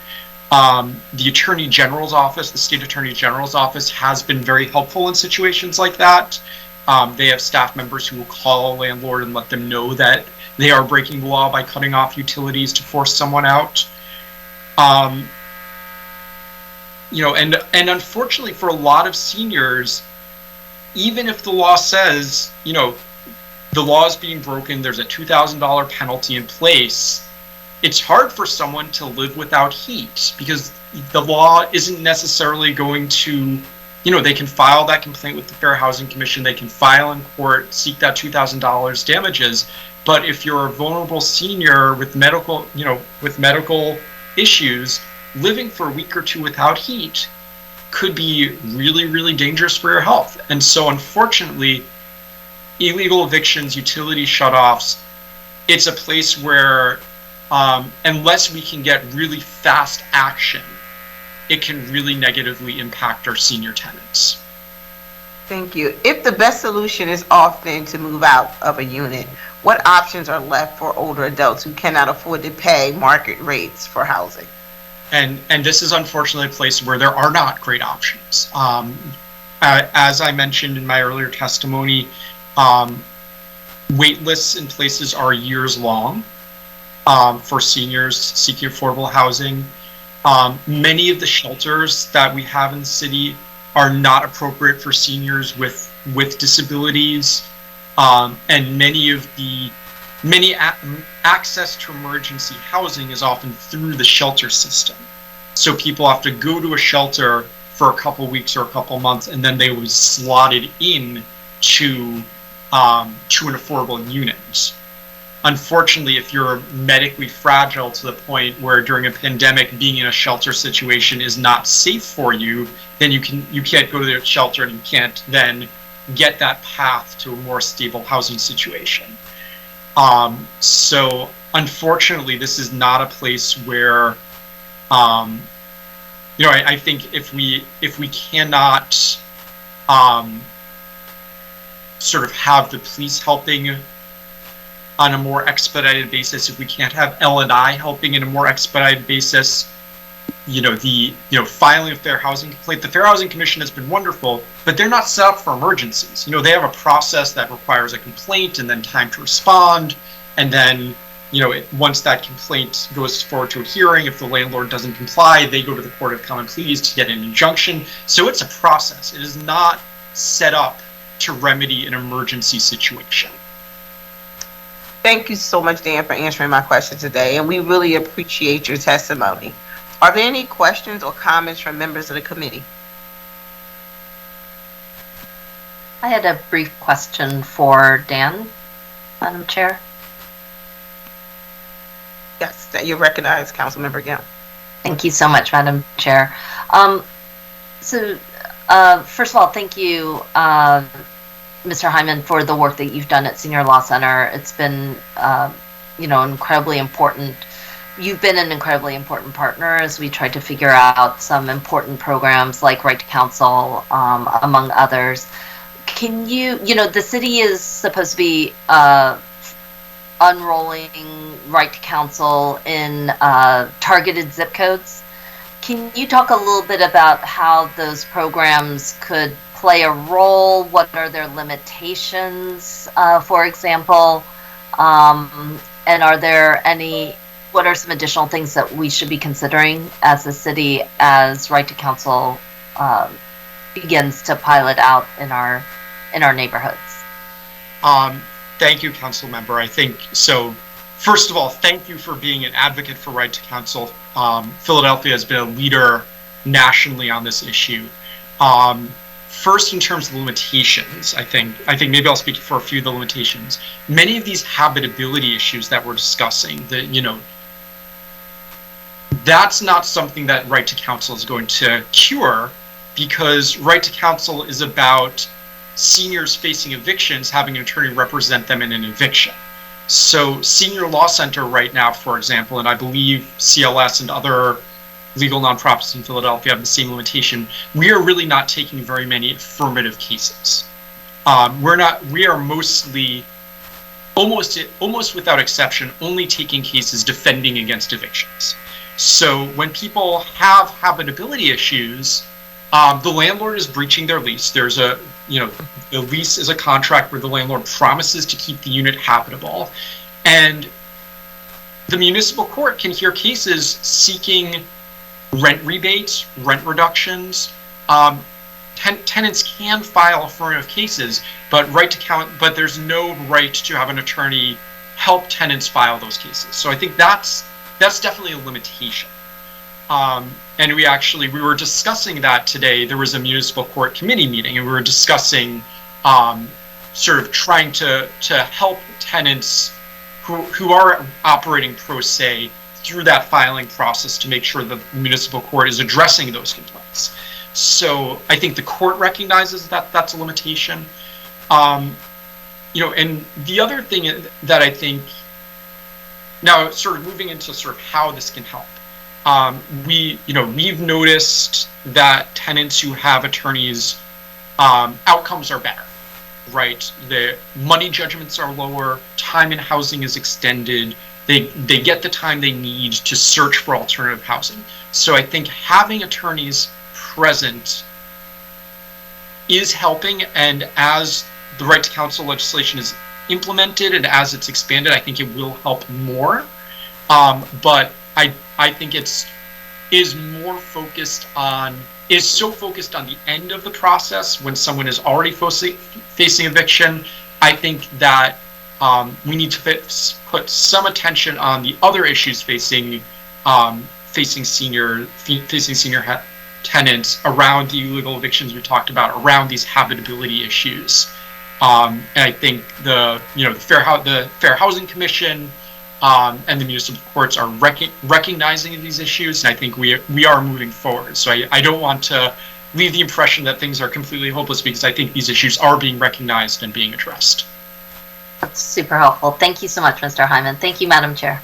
The Attorney General's office, the State Attorney General's office, has been very helpful in situations like that. They have staff members who will call a landlord and let them know that they are breaking the law by cutting off utilities to force someone out. And unfortunately for a lot of seniors, even if the law says, the law is being broken, there's a $2,000 penalty in place, it's hard for someone to live without heat, because the law isn't necessarily going to, they can file that complaint with the Fair Housing Commission, they can file in court, seek that $2,000 damages. But if you're a vulnerable senior with medical issues, living for a week or 2 without heat could be really, really dangerous for your health. And so unfortunately, illegal evictions, utility shutoffs, it's a place where unless we can get really fast action, it can really negatively impact our senior tenants. Thank you. If the best solution is often to move out of a unit, what options are left for older adults who cannot afford to pay market rates for housing? And this is unfortunately a place where there are not great options. As I mentioned in my earlier testimony, wait lists in places are years long for seniors seeking affordable housing. Many of the shelters that we have in the city are not appropriate for seniors with disabilities, and many access to emergency housing is often through the shelter system. So people have to go to a shelter for a couple weeks or a couple months, and then they will be slotted in to an affordable unit. Unfortunately, if you're medically fragile to the point where during a pandemic being in a shelter situation is not safe for you, then you can't go to the shelter, and you can't then get that path to a more stable housing situation. So unfortunately, this is not a place where, I think if we cannot sort of have the police helping on a more expedited basis, if we can't have L&I helping in a more expedited basis, filing a fair housing complaint. The Fair Housing Commission has been wonderful, but they're not set up for emergencies. They have a process that requires a complaint and then time to respond, and then once that complaint goes forward to a hearing, if the landlord doesn't comply, they go to the Court of Common Pleas to get an injunction. So it's a process. It is not set up to remedy an emergency situation. Thank you so much, Dan, for answering my question today, and we really appreciate your testimony. Are there any questions or comments from members of the committee? I had a brief question for Dan, Madam Chair. Yes, that you recognize, Councilmember Gill. Thank you so much, Madam Chair. First of all, thank you, Mr. Hyman, for the work that you've done at Senior Law Center. It's been, incredibly important. You've been an incredibly important partner as we tried to figure out some important programs like Right to Counsel, among others. Can the city is supposed to be unrolling Right to Counsel in targeted zip codes. Can you talk a little bit about how those programs could play a role? What are their limitations, for example? And what are some additional things that we should be considering as a city as Right to Counsel begins to pilot out in our neighborhoods? Thank you, Council Member. I think so. First of all, thank you for being an advocate for Right to Counsel. Philadelphia has been a leader nationally on this issue. First, in terms of limitations, I think maybe I'll speak for a few of the limitations. Many of these habitability issues that we're discussing, that's not something that Right to Counsel is going to cure, because Right to Counsel is about seniors facing evictions having an attorney represent them in an eviction. So Senior Law Center right now, for example, and I believe CLS and other legal nonprofits in Philadelphia have the same limitation, we are really not taking very many affirmative cases. We are mostly, almost without exception, only taking cases defending against evictions. So when people have habitability issues, the landlord is breaching their lease. There's the lease is a contract where the landlord promises to keep the unit habitable, and the municipal court can hear cases seeking rent rebates, rent reductions. Tenants can file affirmative cases, but there's no right to have an attorney help tenants file those cases. So I think that's definitely a limitation. And we were discussing that today. There was a municipal court committee meeting, and we were discussing sort of trying to help tenants who are operating pro se through that filing process to make sure the municipal court is addressing those complaints. So I think the court recognizes that that's a limitation. And the other thing that I think, now sort of moving into sort of how this can help. We've noticed that tenants who have attorneys, outcomes are better, right? The money judgments are lower, time in housing is extended, they get the time they need to search for alternative housing. So I think having attorneys present is helping, and as the Right to Counsel legislation is implemented and as it's expanded, I think it will help more. But I think is so focused on the end of the process when someone is already facing eviction. I think that we need to put some attention on the other issues facing senior tenants around the illegal evictions we talked about, around these habitability issues. And I think the Fair Housing Commission and the municipal courts are recognizing these issues, and I think we are moving forward. So I don't want to leave the impression that things are completely hopeless, because I think these issues are being recognized and being addressed. That's super helpful. Thank you so much, Mr. Hyman. Thank you, Madam Chair.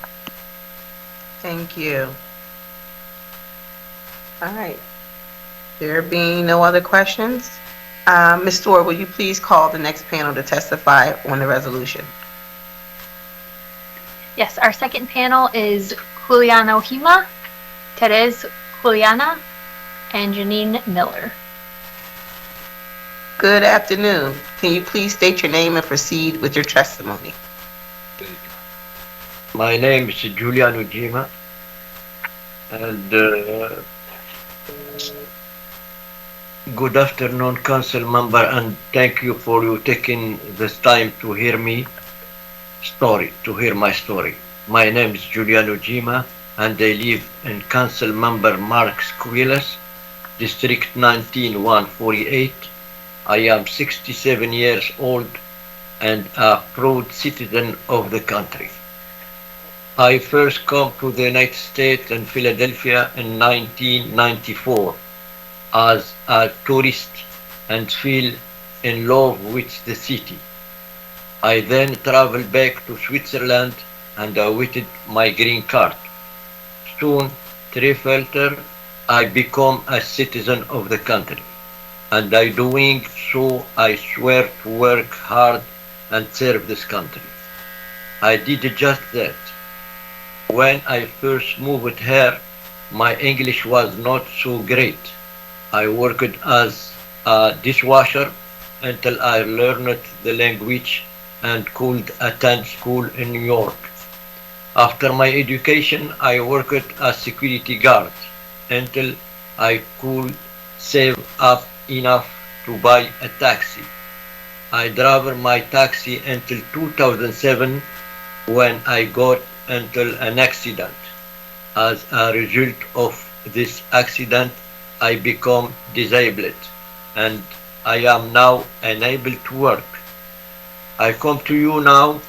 Thank you. All right. There being no other questions, Ms. Stewart, will you please call the next panel to testify on the resolution? Yes, our second panel is Juliano Hima, Terez Juliana and Janine Miller. Good afternoon. Can you please state your name and proceed with your testimony? My name is Julian Ujima, and good afternoon, council member, and thank you for you taking this time to hear my story. My name is Julian Ujima, and I live in council member Mark Squilas, District 19148. I am 67 years old and a proud citizen of the country. I first come to the United States in Philadelphia in 1994 as a tourist and fell in love with the city. I then traveled back to Switzerland and awaited my green card. Soon, 3 filter, I become a citizen of the country. And by doing so, I swear to work hard and serve this country. I did just that. When I first moved here, my English was not so great. I worked as a dishwasher until I learned the language and could attend school in New York. After my education, I worked as security guard until I could save up enough to buy a taxi. I drove my taxi until 2007 when I got into an accident. As a result of this accident, I become disabled and I am now unable to work. I come to you now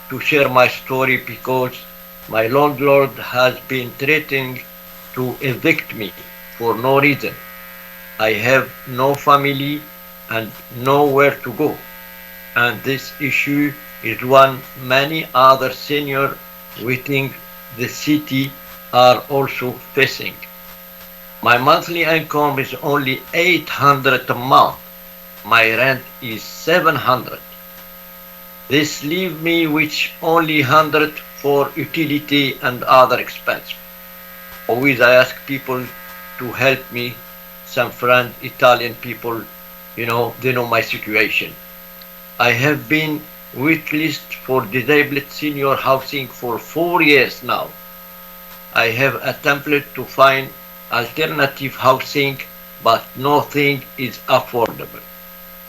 to share my story because my landlord has been threatening to evict me for no reason. I have no family and nowhere to go. And this issue is one many other seniors within the city are also facing. My monthly income is only $800 a month. My rent is $700. This leaves me with only $100 for utility and other expenses. Always I ask people to help me. Some friends, Italian people, they know my situation. I have been waitlist for disabled senior housing for 4 years now. I have attempted to find alternative housing, but nothing is affordable.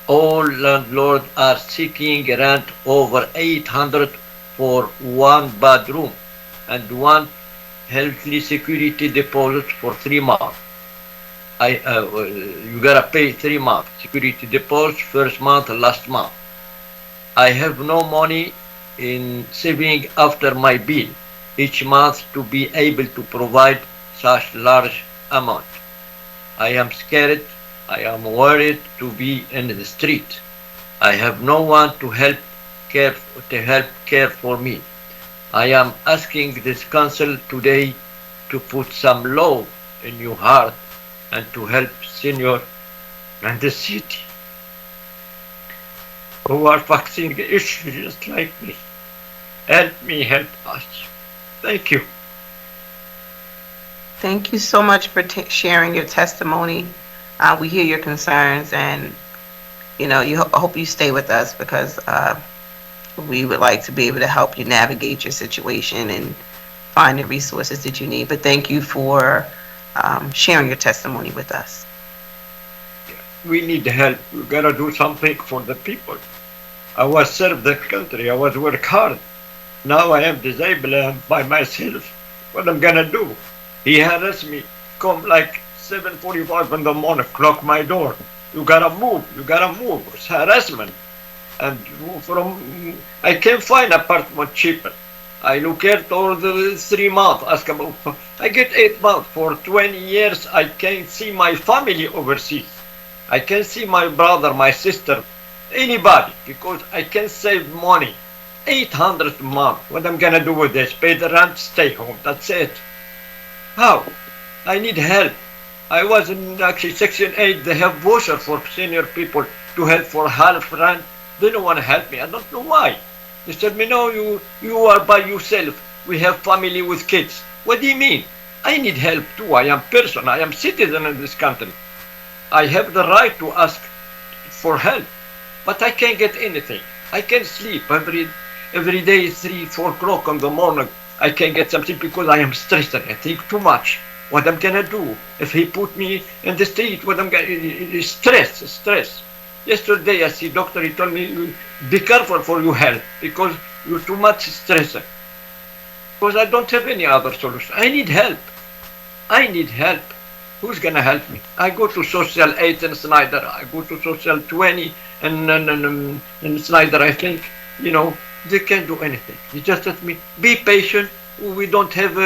All landlords are seeking rent over $800 for 1 bedroom and want healthy security deposit for 3 months. You gotta pay 3 months security deposit, first month and last month. I have no money in saving after my bill each month to be able to provide such large amount. I am scared. I am worried to be in the street. I have no one to help care for me. I am asking this council today to put some love in your heart and to help senior and the city who are facing issues just like me. Help me, help us. Thank you. Thank you so much for sharing your testimony. We hear your concerns, and I hope you stay with us because we would like to be able to help you navigate your situation and find the resources that you need. But thank you for sharing your testimony with us. We need help. We gotta do something for the people. I was serve the country. I was work hard. Now I am disabled. I'm by myself. What I'm gonna do? He harassed me. Come like 7:45 in the morning. Clock my door. You gotta move. You gotta move. It's harassment. And I can't find apartment cheaper. I look at all the 3 months. Ask about. I get 8 months for 20 years. I can't see my family overseas. I can't see my brother, my sister, anybody, because I can save money. 800 a month. What I'm gonna do with this? Pay the rent, stay home. That's it. How? I need help. I was in actually Section 8. They have voucher for senior people to help for half rent. They don't want to help me. I don't know why. They said me, no, you are by yourself. We have family with kids. What do you mean? I need help too. I am person. I am citizen in this country. I have the right to ask for help, but I can't get anything. I can't sleep every day, 3, 4 o'clock in the morning. I can't get something because I am stressed. I think too much. What I'm gonna do if he put me in the street? What I'm gonna stress. Yesterday I see doctor. He told me be careful for your health because you're too much stressed. Because I don't have any other solution. I need help. Who's gonna help me? I go to Social 8 in Snyder. I go to Social 20 and Snyder. I think, they can't do anything. You just let me be patient. We don't have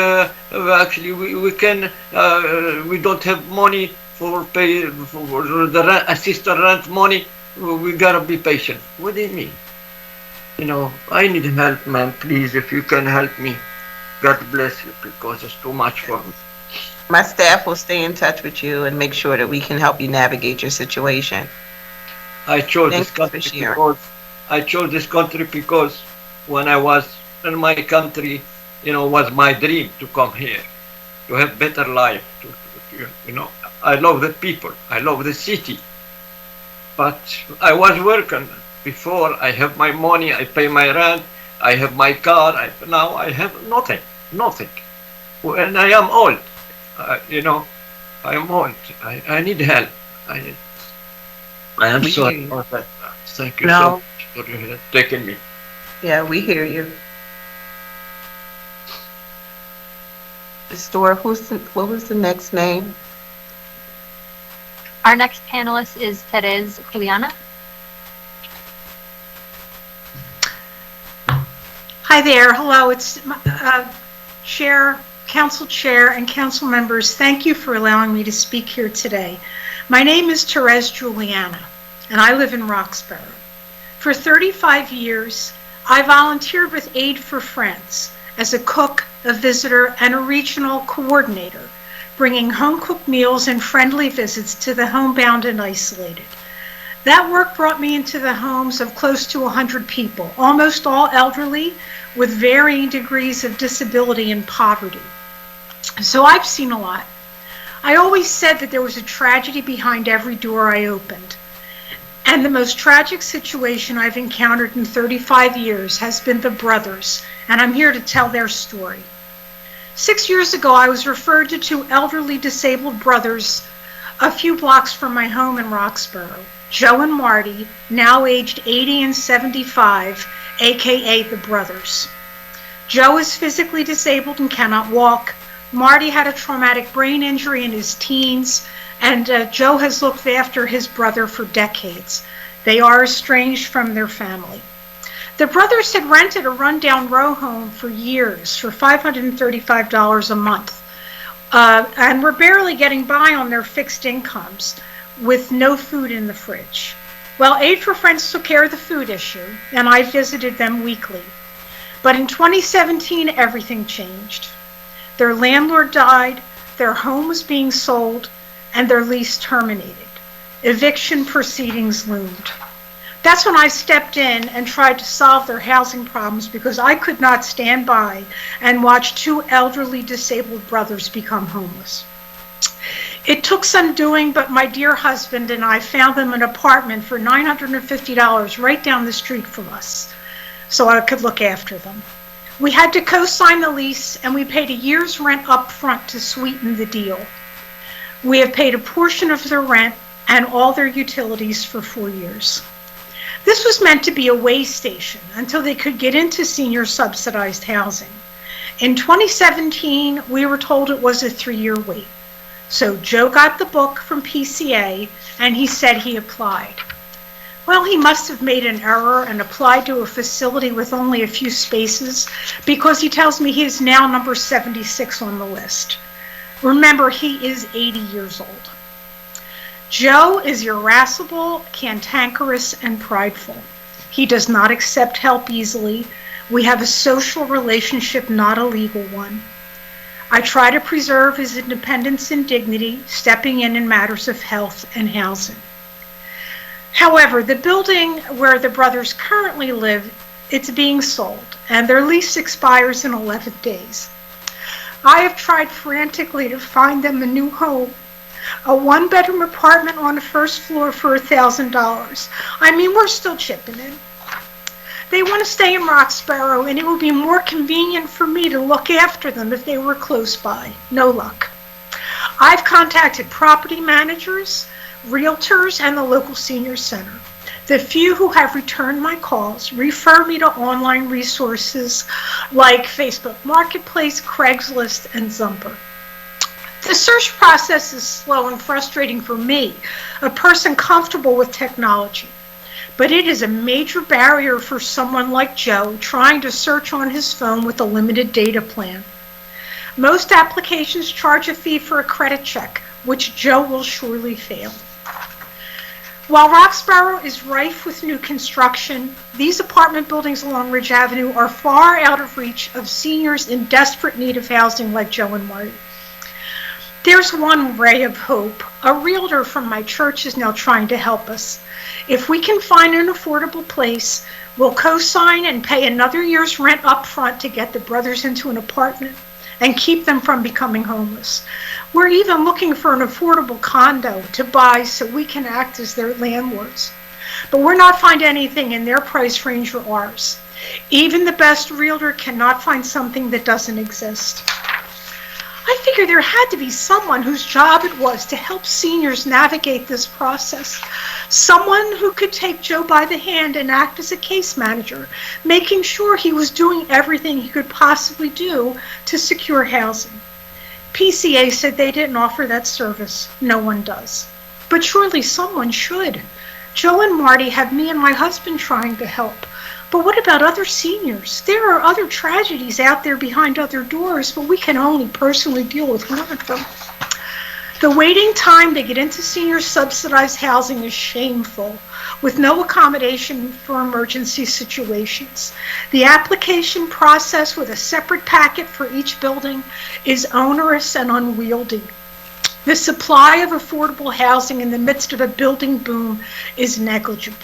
actually we don't have money for pay for the rent, assistant rent money. We gotta be patient. What do you mean? I need help, man. Please, if you can help me, God bless you, because it's too much for me. My staff will stay in touch with you and make sure that we can help you navigate your situation. I chose Thank this you for country because when I was in my country, was my dream to come here, to have better life. I love the people, I love the city. But I was working before. I have my money, I pay my rent, I have my car. Now I have nothing. And I am old. I am old. I need help. I am sorry for that. Thank you so much for taking me. Yeah, we hear you. Store, what was the next name? Our next panelist is Terez Juliana. Hi there. Hello. It's Chair, Council Chair, and Council members. Thank you for allowing me to speak here today. My name is Terez Juliana, and I live in Roxborough. For 35 years, I volunteered with Aid for Friends as a cook, a visitor, and a regional coordinator, bringing home-cooked meals and friendly visits to the homebound and isolated. That work brought me into the homes of close to 100 people, almost all elderly, with varying degrees of disability and poverty. So I've seen a lot. I always said that there was a tragedy behind every door I opened. And the most tragic situation I've encountered in 35 years has been the brothers, and I'm here to tell their story. 6 years ago, I was referred to 2 elderly disabled brothers a few blocks from my home in Roxborough, Joe and Marty, now aged 80 and 75, aka the brothers. Joe is physically disabled and cannot walk. Marty had a traumatic brain injury in his teens, and Joe has looked after his brother for decades. They are estranged from their family. The brothers had rented a rundown row home for years for $535 a month, and were barely getting by on their fixed incomes with no food in the fridge. Well, Aid for Friends took care of the food issue, and I visited them weekly. But in 2017, everything changed. Their landlord died, their home was being sold, and their lease terminated. Eviction proceedings loomed. That's when I stepped in and tried to solve their housing problems, because I could not stand by and watch 2 elderly disabled brothers become homeless. It took some doing, but my dear husband and I found them an apartment for $950 right down the street from us, so I could look after them. We had to co-sign the lease, and we paid a year's rent up front to sweeten the deal. We have paid a portion of their rent and all their utilities for 4 years. This was meant to be a way station until they could get into senior subsidized housing. In 2017, we were told it was a 3-year wait. So Joe got the book from PCA, and he said he applied. Well, he must have made an error and applied to a facility with only a few spaces, because he tells me he is now number 76 on the list. Remember, he is 80 years old. Joe is irascible, cantankerous, and prideful. He does not accept help easily. We have a social relationship, not a legal one. I try to preserve his independence and dignity, stepping in matters of health and housing. However, the building where the brothers currently live, it's being sold, and their lease expires in 11 days. I have tried frantically to find them a new home. A one-bedroom apartment on the first floor for $1,000. I mean, we're still chipping in. They want to stay in Roxborough, and it would be more convenient for me to look after them if they were close by. No luck. I've contacted property managers, realtors, and the local senior center. The few who have returned my calls refer me to online resources like Facebook Marketplace, Craigslist, and Zumper. The search process is slow and frustrating for me, a person comfortable with technology. But it is a major barrier for someone like Joe trying to search on his phone with a limited data plan. Most applications charge a fee for a credit check, which Joe will surely fail. While Roxborough is rife with new construction, these apartment buildings along Ridge Avenue are far out of reach of seniors in desperate need of housing like Joe and Marty. There's one ray of hope. A realtor from my church is now trying to help us. If we can find an affordable place, we'll co-sign and pay another year's rent up front to get the brothers into an apartment and keep them from becoming homeless. We're even looking for an affordable condo to buy so we can act as their landlords. But we're not finding anything in their price range or ours. Even the best realtor cannot find something that doesn't exist. I figured there had to be someone whose job it was to help seniors navigate this process. Someone who could take Joe by the hand and act as a case manager, making sure he was doing everything he could possibly do to secure housing. PCA said they didn't offer that service. No one does. But surely someone should. Joe and Marty have me and my husband trying to help. But what about other seniors? There are other tragedies out there behind other doors, but we can only personally deal with one of them. The waiting time to get into senior subsidized housing is shameful, with no accommodation for emergency situations. The application process with a separate packet for each building is onerous and unwieldy. The supply of affordable housing in the midst of a building boom is negligible.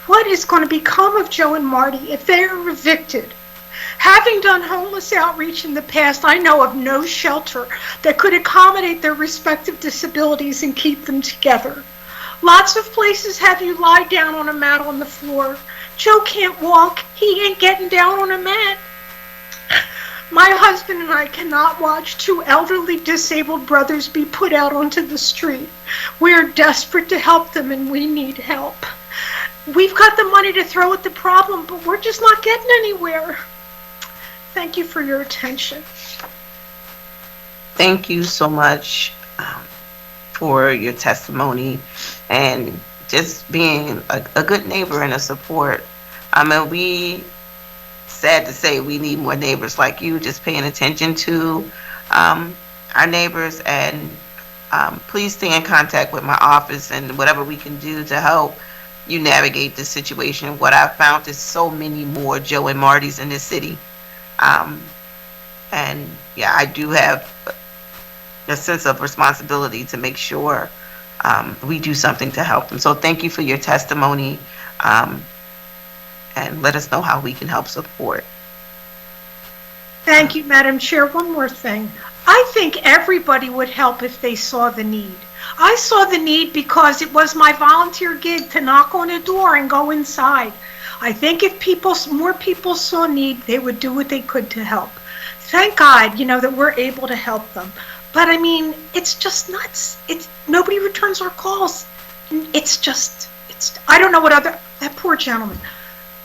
What is going to become of Joe and Marty if they are evicted? Having done homeless outreach in the past, I know of no shelter that could accommodate their respective disabilities and keep them together. Lots of places have you lie down on a mat on the floor. Joe can't walk. He ain't getting down on a mat. My husband and I cannot watch two elderly disabled brothers be put out onto the street. We are desperate to help them and we need help. We've got the money to throw at the problem, but we're just not getting anywhere. Thank you for your attention. Thank you so much for your testimony and just being a good neighbor and a support. I mean, we, sad to say, we need more neighbors like you, just paying attention to our neighbors. And please stay in contact with my office and whatever we can do to help you navigate this situation. What I've found is so many more Joe and Martys in this city. And yeah, I do have a sense of responsibility to make sure we do something to help them. So thank you for your testimony, and let us know how we can help support. Thank you, Madam Chair. One more thing. I think everybody would help if they saw the need. I saw the need because it was my volunteer gig to knock on a door and go inside. I think if more people saw need, they would do what they could to help. Thank God, that we're able to help them. But I mean, it's just nuts. Nobody returns our calls. I don't know what that poor gentleman,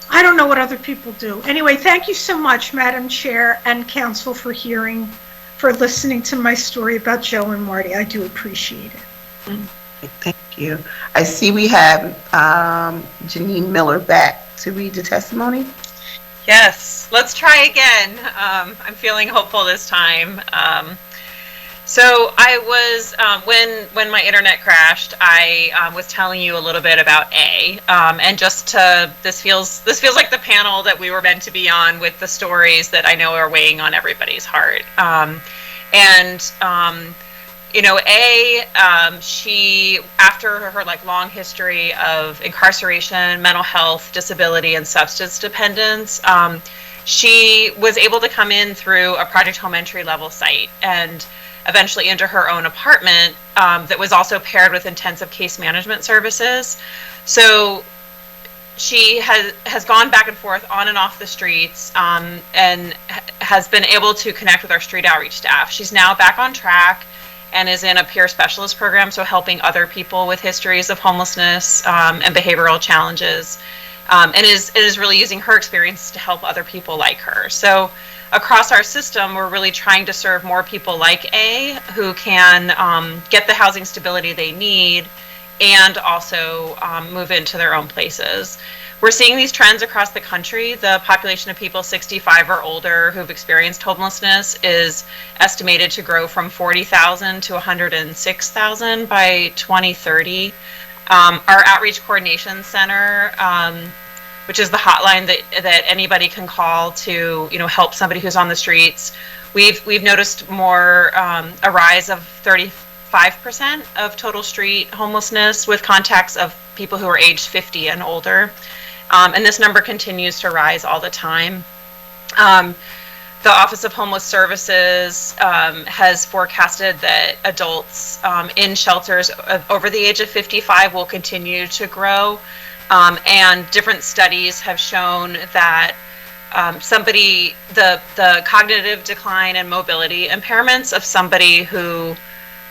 I don't know what other people do. Anyway, thank you so much, Madam Chair and Council, for listening to my story about Joe and Marty. I do appreciate it. Thank you. I see we have Janine Miller back to read the testimony. Yes, let's try again. I'm feeling hopeful this time. So I was, when my internet crashed, I was telling you a little bit about A, and this feels like the panel that we were meant to be on with the stories that I know are weighing on everybody's heart. She, after her long history of incarceration, mental health, disability, and substance dependence, She was able to come in through a Project Home entry level site and eventually into her own apartment that was also paired with intensive case management services. So she has gone back and forth on and off the streets and has been able to connect with our street outreach staff. She's now back on track and is in a peer specialist program, so helping other people with histories of homelessness and behavioral challenges, and is really using her experience to help other people like her. So across our system, we're really trying to serve more people like A, who can get the housing stability they need and also move into their own places. We're seeing these trends across the country. The population of people 65 or older who've experienced homelessness is estimated to grow from 40,000 to 106,000 by 2030. Our Outreach Coordination Center, which is the hotline that anybody can call to, help somebody who's on the streets. We've noticed more a rise of 35% of total street homelessness with contacts of people who are aged 50 and older. And this number continues to rise all the time. The Office of Homeless Services has forecasted that adults in shelters over the age of 55 will continue to grow. And different studies have shown that the cognitive decline and mobility impairments of somebody who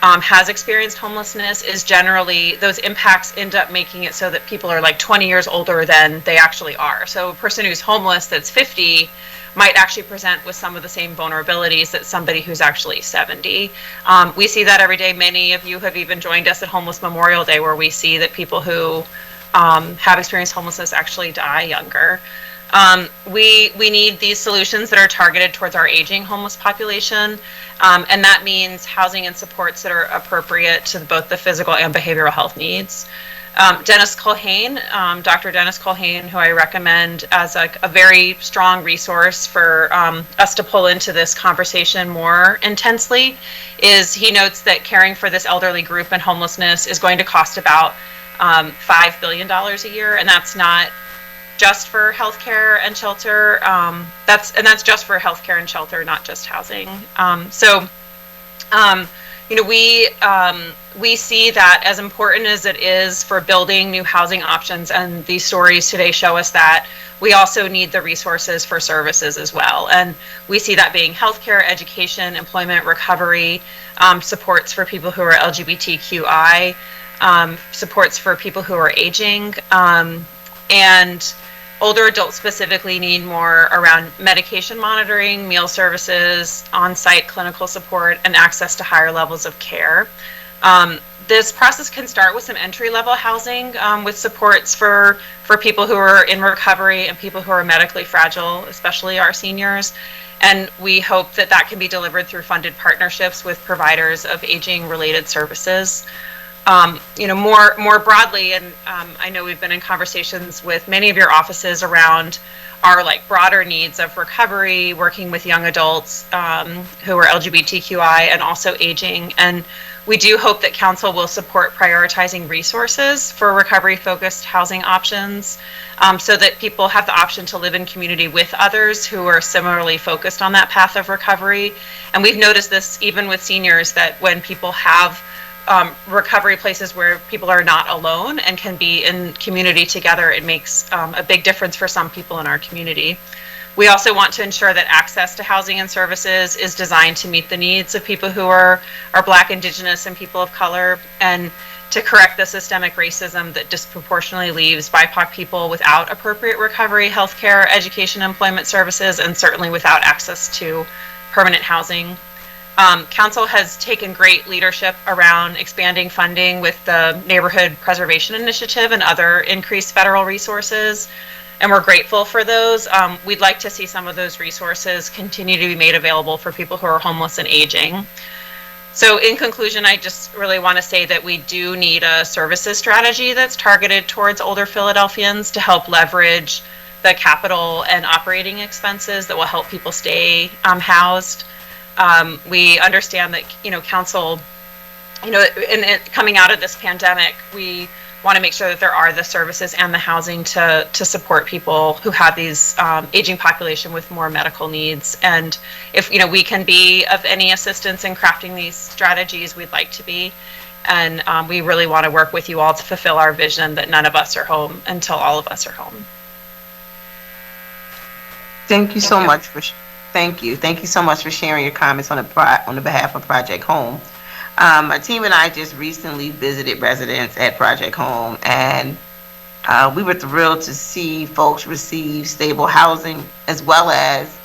has experienced homelessness is generally, those impacts end up making it so that people are like 20 years older than they actually are. So a person who's homeless that's 50 might actually present with some of the same vulnerabilities that somebody who's actually 70. We see that every day. Many of you have even joined us at Homeless Memorial Day, where we see that people who have experienced homelessness actually die younger. We need these solutions that are targeted towards our aging homeless population, and that means housing and supports that are appropriate to both the physical and behavioral health needs. Dennis Culhane, Dr. Dennis Culhane, who I recommend as a very strong resource for us to pull into this conversation more intensely, he notes that caring for this elderly group in homelessness is going to cost about $5 billion a year, and that's not just for healthcare and shelter. That's just for healthcare and shelter, not just housing. We see that as important as it is for building new housing options, and these stories today show us that we also need the resources for services as well. And we see that being healthcare, education, employment, recovery, supports for people who are LGBTQI, supports for people who are aging, and older adults specifically need more around medication monitoring, meal services, on-site clinical support, and access to higher levels of care. This process can start with some entry-level housing with supports for people who are in recovery and people who are medically fragile, especially our seniors. And we hope that that can be delivered through funded partnerships with providers of aging-related services. More broadly, and I know we've been in conversations with many of your offices around our broader needs of recovery, working with young adults who are LGBTQI and also aging. And we do hope that Council will support prioritizing resources for recovery-focused housing options so that people have the option to live in community with others who are similarly focused on that path of recovery. And we've noticed this even with seniors, that when people have recovery places where people are not alone and can be in community together, it makes a big difference for some people in our community. We also want to ensure that access to housing and services is designed to meet the needs of people who are Black, Indigenous, and people of color, and to correct the systemic racism that disproportionately leaves BIPOC people without appropriate recovery, healthcare, education, employment services, and certainly without access to permanent housing. Council has taken great leadership around expanding funding with the Neighborhood Preservation Initiative and other increased federal resources, and we're grateful for those. We'd like to see some of those resources continue to be made available for people who are homeless and aging. So in conclusion, I just really want to say that we do need a services strategy that's targeted towards older Philadelphians to help leverage the capital and operating expenses that will help people stay housed. We understand that, Council, coming out of this pandemic, we want to make sure that there are the services and the housing to support people who have these aging population with more medical needs. And if we can be of any assistance in crafting these strategies, we'd like to be. And we really want to work with you all to fulfill our vision that none of us are home until all of us are home. Thank you so much for thank you so much for sharing your comments on the behalf of Project Home. My team and I just recently visited residents at Project Home, and we were thrilled to see folks receive stable housing, as well as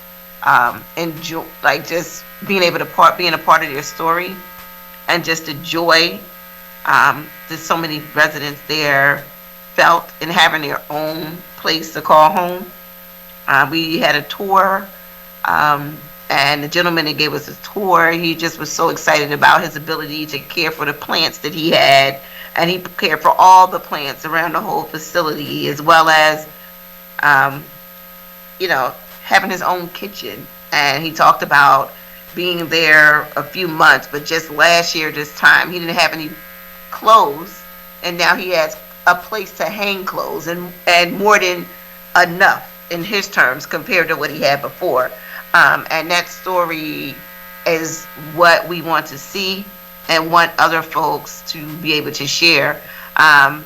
enjoy, like, just being able to being a part of their story, and just the joy that so many residents there felt in having their own place to call home. We had a tour, and the gentleman that gave us a tour, he just was so excited about his ability to care for the plants that he had, and he cared for all the plants around the whole facility, as well as, having his own kitchen. And he talked about being there a few months, but just last year, this time, he didn't have any clothes, and now he has a place to hang clothes, and more than enough in his terms compared to what he had before. And that story is what we want to see and want other folks to be able to share. And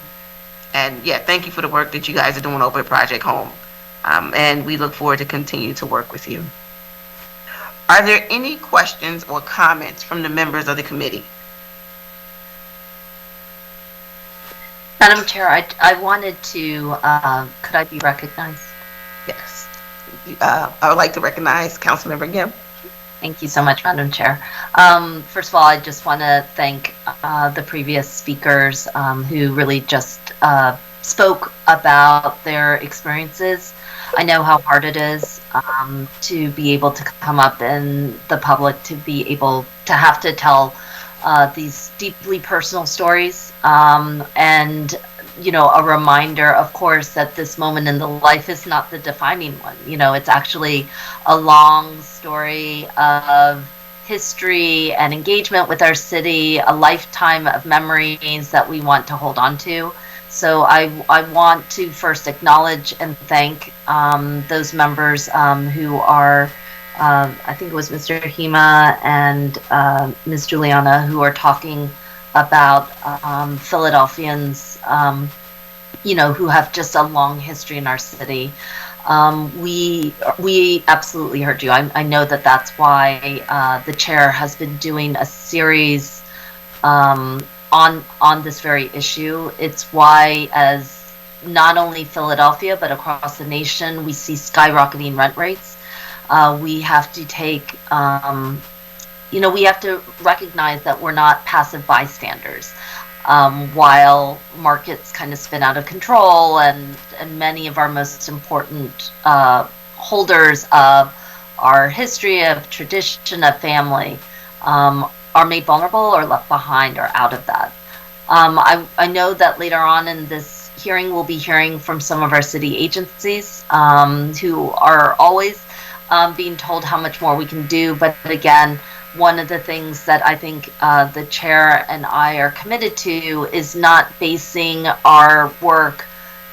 yeah, thank you for the work that you guys are doing over at Project Home. And we look forward to continue to work with you. Are there any questions or comments from the members of the committee? Madam Chair, I wanted to, could I be recognized? Yes. I would like to recognize Councilmember Gim. Thank you so much, Madam Chair. First of all, I just want to thank the previous speakers who really just spoke about their experiences. I know how hard it is to be able to come up in the public, to be able to have to tell these deeply personal stories, and a reminder, of course, that this moment in the life is not the defining one. It's actually a long story of history and engagement with our city, a lifetime of memories that we want to hold on to. So I want to first acknowledge and thank those members who are, I think it was Mr. Hema and Ms. Juliana, who are talking about Philadelphians, who have just a long history in our city. We absolutely heard you. I know that's why the chair has been doing a series on this very issue. It's why, as not only Philadelphia but across the nation, we see skyrocketing rent rates. We have to take, we have to recognize that we're not passive bystanders. While markets kind of spin out of control, and many of our most important holders of our history, of tradition, of family, are made vulnerable or left behind or out of that. I know that later on in this hearing, we'll be hearing from some of our city agencies who are always being told how much more we can do. But again, one of the things that I think the chair and I are committed to is not basing our work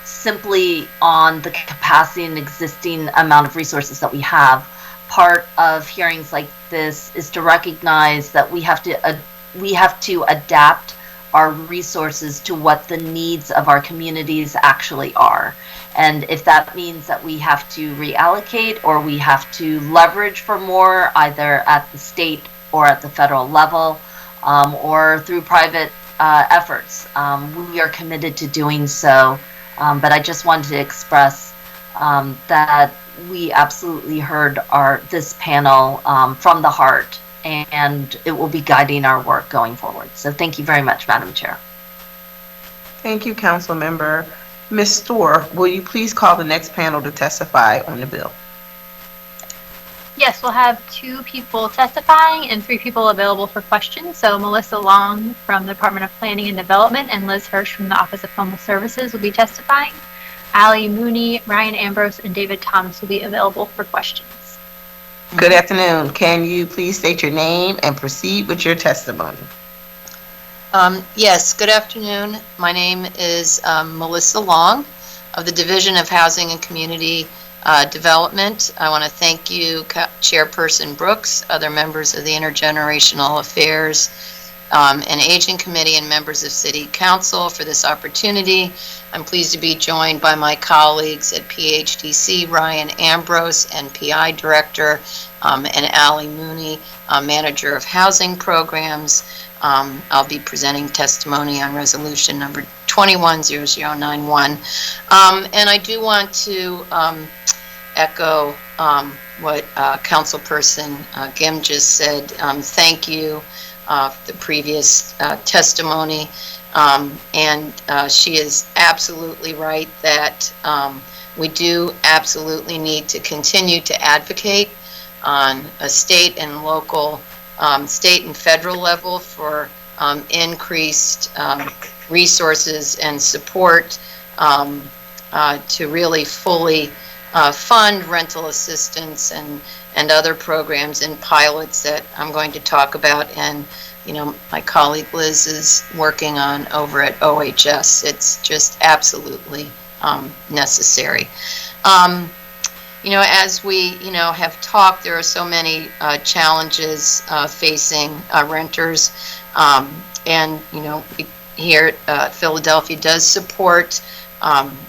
simply on the capacity and existing amount of resources that we have. Part of hearings like this is to recognize that we have to adapt our resources to what the needs of our communities actually are. And if that means that we have to reallocate or we have to leverage for more, either at the state or at the federal level, or through private efforts, we are committed to doing so. But I just wanted to express that we absolutely heard this panel from the heart, and it will be guiding our work going forward. So thank you very much, Madam Chair. Thank you, Council Member. Ms. Storr, will you please call the next panel to testify on the bill? Yes, we'll have 2 people testifying and 3 people available for questions. So Melissa Long from the Department of Planning and Development and Liz Hirsch from the Office of Homeless Services will be testifying. Ali Mooney, Ryan Ambrose, and David Thomas will be available for questions. Good afternoon. Can you please state your name and proceed with your testimony? Yes, good afternoon. My name is Melissa Long of the Division of Housing and Community Development. I want to thank you, Chairperson Brooks, other members of the Intergenerational Affairs and Aging Committee, and members of City Council for this opportunity. I'm pleased to be joined by my colleagues at PHDC, Ryan Ambrose, NPI Director, and Allie Mooney, Manager of Housing Programs. I'll be presenting testimony on resolution number 210091. And I do want to echo what Councilperson Gim just said. Thank you for the previous testimony. And she is absolutely right that we do absolutely need to continue to advocate on a state and local, state and federal level for increased resources and support to really fully fund rental assistance and other programs and pilots that I'm going to talk about, and my colleague Liz is working on over at OHS. It's just absolutely necessary. As we, have talked, there are so many challenges facing renters. And, here Philadelphia does support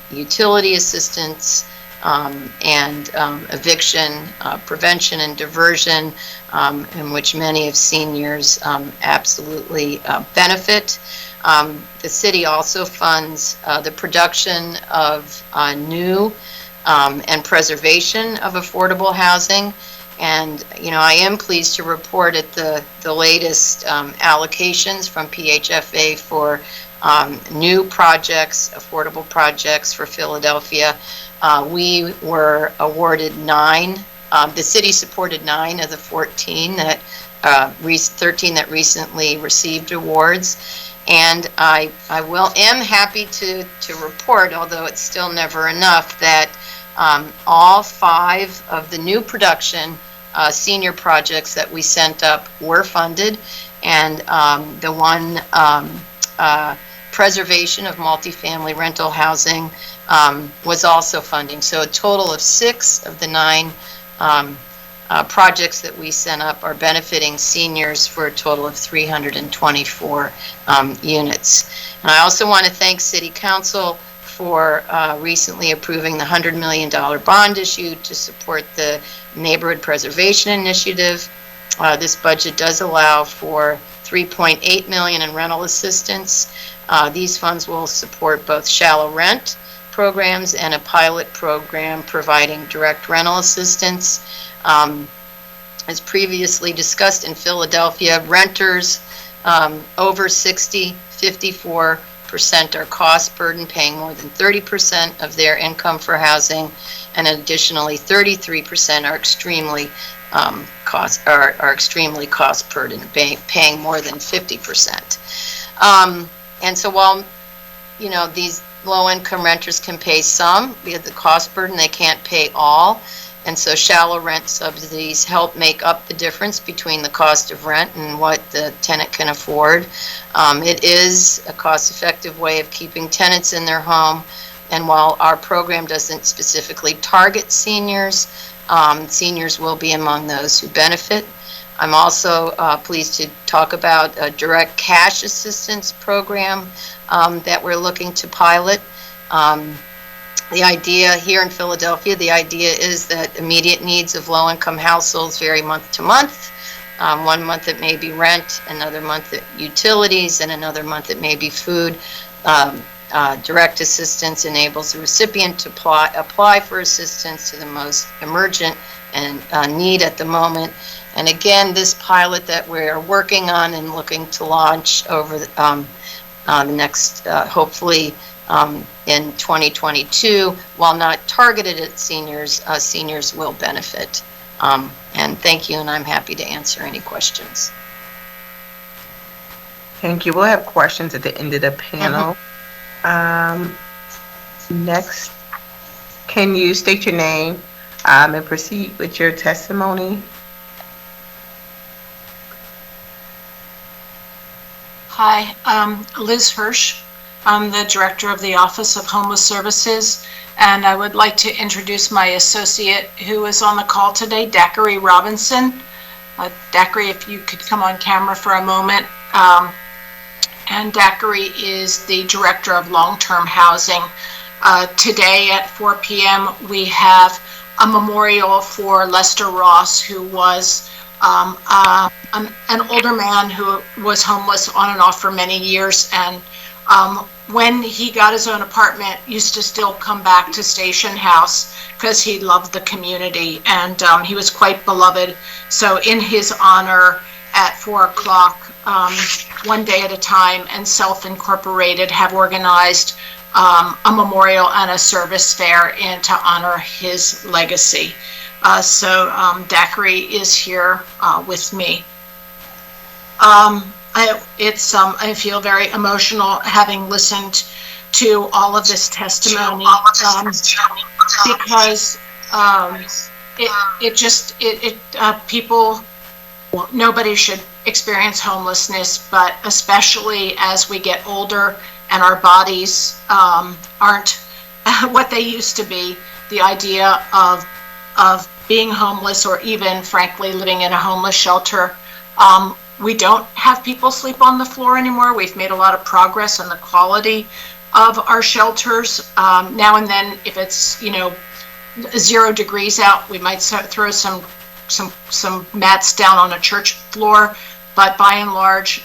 utility assistance and eviction prevention and diversion, in which many of seniors absolutely benefit. The city also funds the production of new and preservation of affordable housing. And, I am pleased to report at the latest allocations from PHFA for new projects, affordable projects for Philadelphia. We were awarded 9. The city supported 9 of the 14 that 13 that recently received awards. And I am happy to report, although it's still never enough, that all 5 of the new production senior projects that we sent up were funded, and the one preservation of multifamily rental housing was also funding. So a total of 6 of the 9 projects that we sent up are benefiting seniors for a total of 324 units. And I also want to thank City Council for recently approving the $100 million bond issue to support the Neighborhood Preservation Initiative. This budget does allow for $3.8 million in rental assistance. These funds will support both shallow rent programs and a pilot program providing direct rental assistance. As previously discussed in Philadelphia, renters over 60, 54% are cost burden, paying more than 30% of their income for housing, and additionally 33% are extremely cost burden, paying more than 50%. And so while these low-income renters can pay some via the cost burden, they can't pay all. And so shallow rent subsidies help make up the difference between the cost of rent and what the tenant can afford. It is a cost-effective way of keeping tenants in their home. And while our program doesn't specifically target seniors, seniors will be among those who benefit. I'm also pleased to talk about a direct cash assistance program that we're looking to pilot. The idea here in Philadelphia, the idea is that immediate needs of low-income households vary month to month. 1 month it may be rent, another month it utilities, and another month it may be food. Direct assistance enables the recipient to apply for assistance to the most emergent and need at the moment. And again, this pilot that we're working on and looking to launch over the next, hopefully, in 2022, while not targeted at seniors, seniors will benefit. And thank you, and I'm happy to answer any questions. Thank you. We'll have questions at the end of the panel. Next, can you state your name and proceed with your testimony? Hi, Liz Hirsch. I'm the Director of the Office of Homeless Services, and I would like to introduce my associate who is on the call today, Daiquiri Robinson. Daiquiri, if you could come on camera for a moment. And Daiquiri is the Director of Long-Term Housing. Today at 4 p.m. we have a memorial for Lester Ross, who was an older man who was homeless on and off for many years, and when he got his own apartment, used to still come back to Station House because he loved the community, and he was quite beloved. So in his honor, at 4 o'clock, one day at a time, and Self-Incorporated have organized a memorial and a service fair to honor his legacy. So Daiquiri is here with me. I feel very emotional having listened to all of this testimony because people, nobody should experience homelessness, but especially as we get older and our bodies aren't what they used to be. The idea of being homeless, or even frankly living in a homeless shelter. We don't have people sleep on the floor anymore. We've made a lot of progress on the quality of our shelters. Now and then, if it's 0 degrees out, we might throw some mats down on a church floor. But by and large,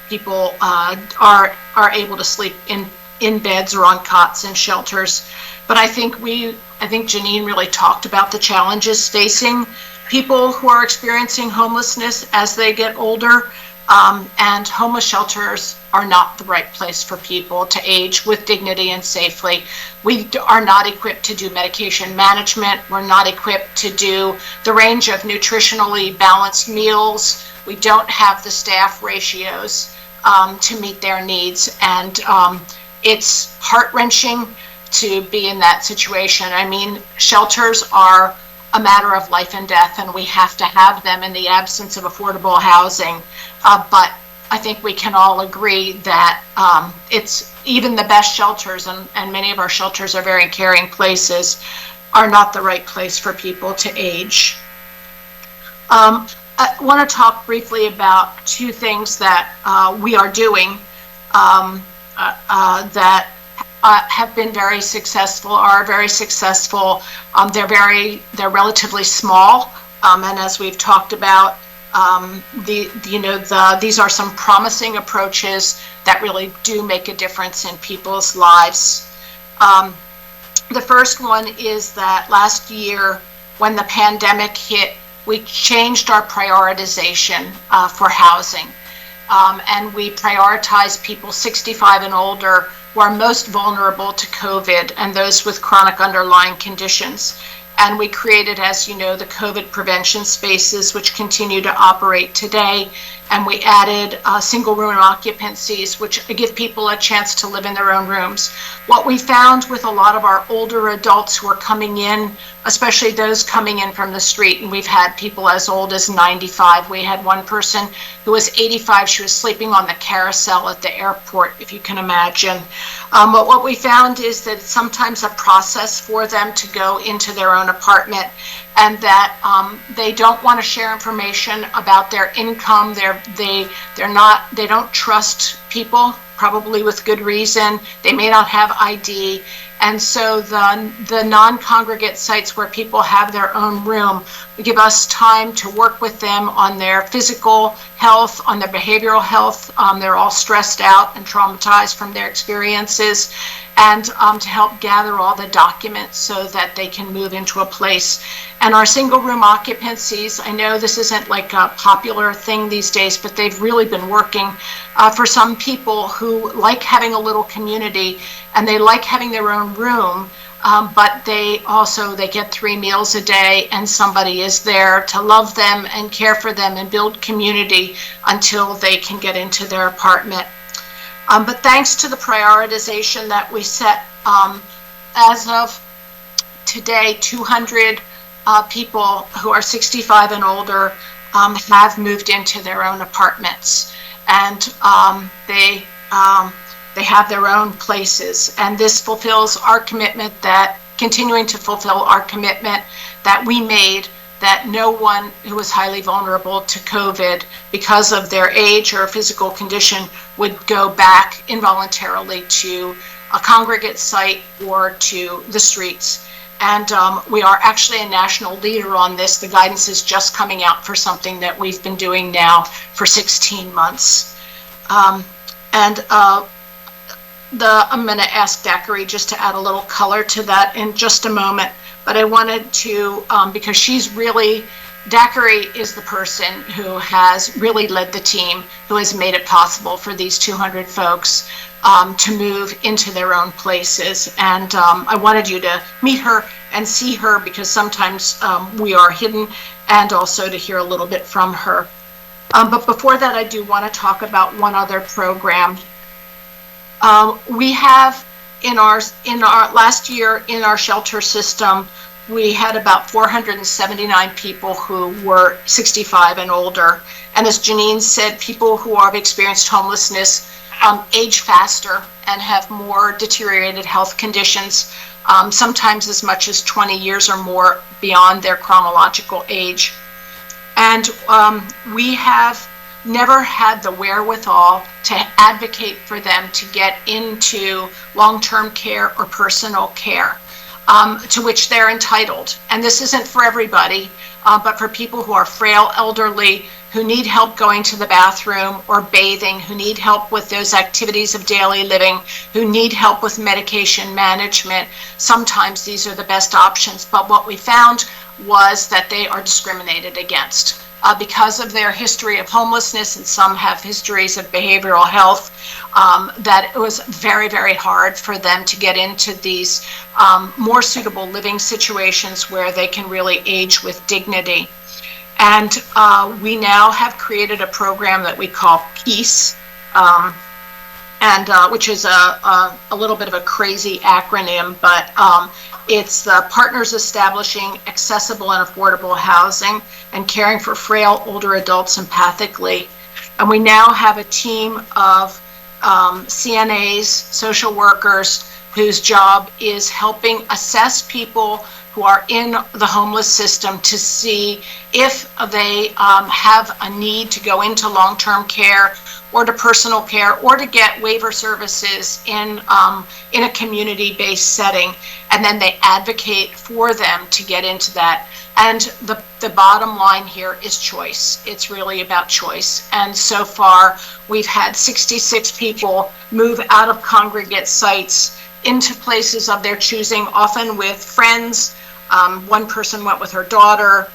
people are able to sleep in beds or on cots in shelters. But I think Janine really talked about the challenges facing people who are experiencing homelessness as they get older, and homeless shelters are not the right place for people to age with dignity and safely. We are not equipped to do medication management. We're not equipped to do the range of nutritionally balanced meals. We don't have the staff ratios to meet their needs, and it's heart-wrenching to be in that situation. I mean, shelters are a matter of life and death, and we have to have them in the absence of affordable housing. But I think we can all agree that it's even the best shelters, and many of our shelters are very caring places, are not the right place for people to age. I want to talk briefly about 2 things that we are doing that have been very successful, are very successful. They're relatively small, and as we've talked about, these are some promising approaches that really do make a difference in people's lives. The first one is that last year, when the pandemic hit, we changed our prioritization for housing, and we prioritized people 65 and older who are most vulnerable to COVID and those with chronic underlying conditions. And we created, as you know, the COVID prevention spaces, which continue to operate today. And we added single room occupancies, which give people a chance to live in their own rooms. What we found with a lot of our older adults who are coming in, especially those coming in from the street, and we've had people as old as 95. We had one person who was 85. She was sleeping on the carousel at the airport, if you can imagine. But what we found is that it's sometimes a process for them to go into their own apartment, and that they don't want to share information about their income. They don't trust people, probably with good reason. They may not have ID. And so the non-congregate sites where people have their own room give us time to work with them on their physical health, on their behavioral health. They're all stressed out and traumatized from their experiences, and to help gather all the documents so that they can move into a place. And our single room occupancies, I know this isn't like a popular thing these days, but they've really been working for some people who like having a little community, and they like having their own room, but they get 3 meals a day, and somebody is there to love them and care for them and build community until they can get into their apartment. But thanks to the prioritization that we set, as of today, 200 people who are 65 and older have moved into their own apartments. and they have their own places. And this fulfills our commitment continuing to fulfill our commitment that we made, that no one who was highly vulnerable to COVID because of their age or physical condition would go back involuntarily to a congregate site or to the streets. And we are actually a national leader on this. The guidance is just coming out for something that we've been doing now for 16 months. I'm going to ask Daiquiri just to add a little color to that in just a moment. But I wanted to, because Daiquiri is the person who has really led the team, who has made it possible for these 200 folks to move into their own places. And I wanted you to meet her and see her, because sometimes we are hidden, and also to hear a little bit from her. But before that, I do want to talk about one other program. We have in our last year in our shelter system, we had about 479 people who were 65 and older. And as Janine said, people who have experienced homelessness age faster and have more deteriorated health conditions, sometimes as much as 20 years or more beyond their chronological age. And we have never had the wherewithal to advocate for them to get into long-term care or personal care, to which they're entitled. And this isn't for everybody, but for people who are frail, elderly, who need help going to the bathroom or bathing, who need help with those activities of daily living, who need help with medication management. Sometimes these are the best options, but what we found was that they are discriminated against. Because of their history of homelessness, and some have histories of behavioral health, that it was very, very hard for them to get into these more suitable living situations where they can really age with dignity. And we now have created a program that we call PEACE, which is a little bit of a crazy acronym, but it's the Partners Establishing Accessible and Affordable Housing and Caring for Frail Older Adults Empathically. And we now have a team of CNAs, social workers, whose job is helping assess people who are in the homeless system to see if they have a need to go into long-term care or to personal care or to get waiver services in a community-based setting. And then they advocate for them to get into that. And the bottom line here is choice. It's really about choice. And so far, we've had 66 people move out of congregate sites into places of their choosing, often with friends. One person went with her daughter,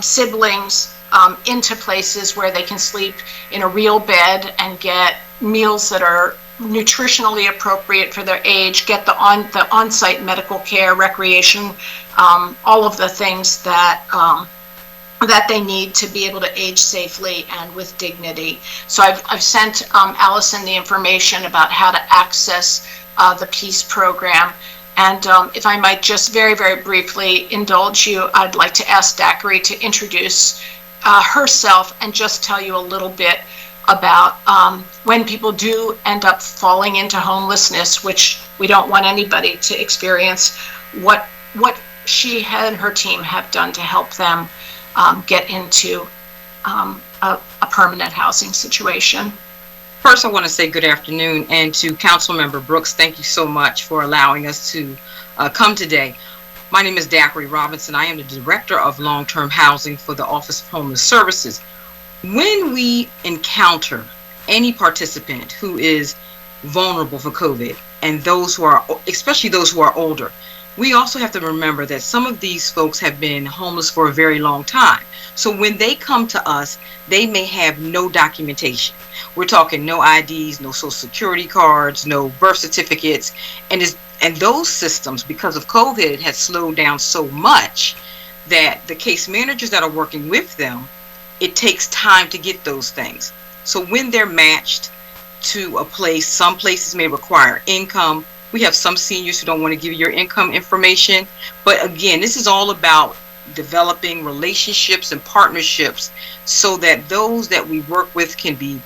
siblings, into places where they can sleep in a real bed and get meals that are nutritionally appropriate for their age, get the on-site medical care, recreation, all of the things that they need to be able to age safely and with dignity. So I've sent Allison the information about how to access the PEACE program. And if I might just very, very briefly indulge you, I'd like to ask Daiquiri to introduce herself and just tell you a little bit about when people do end up falling into homelessness, which we don't want anybody to experience, what she and her team have done to help them get into a permanent housing situation. First, I want to say good afternoon, and to Councilmember Brooks, thank you so much for allowing us to come today. My name is Daiquiri Robinson. I am the Director of Long-Term Housing for the Office of Homeless Services. When we encounter any participant who is vulnerable for COVID, and those who are, especially those who are older, we also have to remember that some of these folks have been homeless for a very long time. So when they come to us, they may have no documentation. We're talking no IDs, no social security cards, no birth certificates. And those systems, because of COVID, had slowed down so much that the case managers that are working with them, it takes time to get those things. So when they're matched to a place, some places may require income. We have some seniors who don't want to give you your income information. But again, this is all about developing relationships and partnerships so that those that we work with can be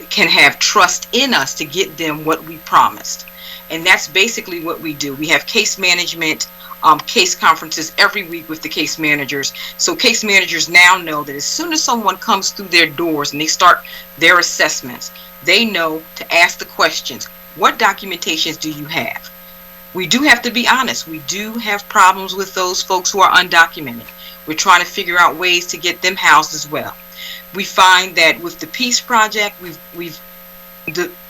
can have trust in us to get them what we promised. And that's basically what we do. We have case management, case conferences every week with the case managers. So case managers now know that as soon as someone comes through their doors and they start their assessments, they know to ask the questions. What documentations do you have? We do have to be honest. We do have problems with those folks who are undocumented. We're trying to figure out ways to get them housed as well. We find that with the Peace Project, we've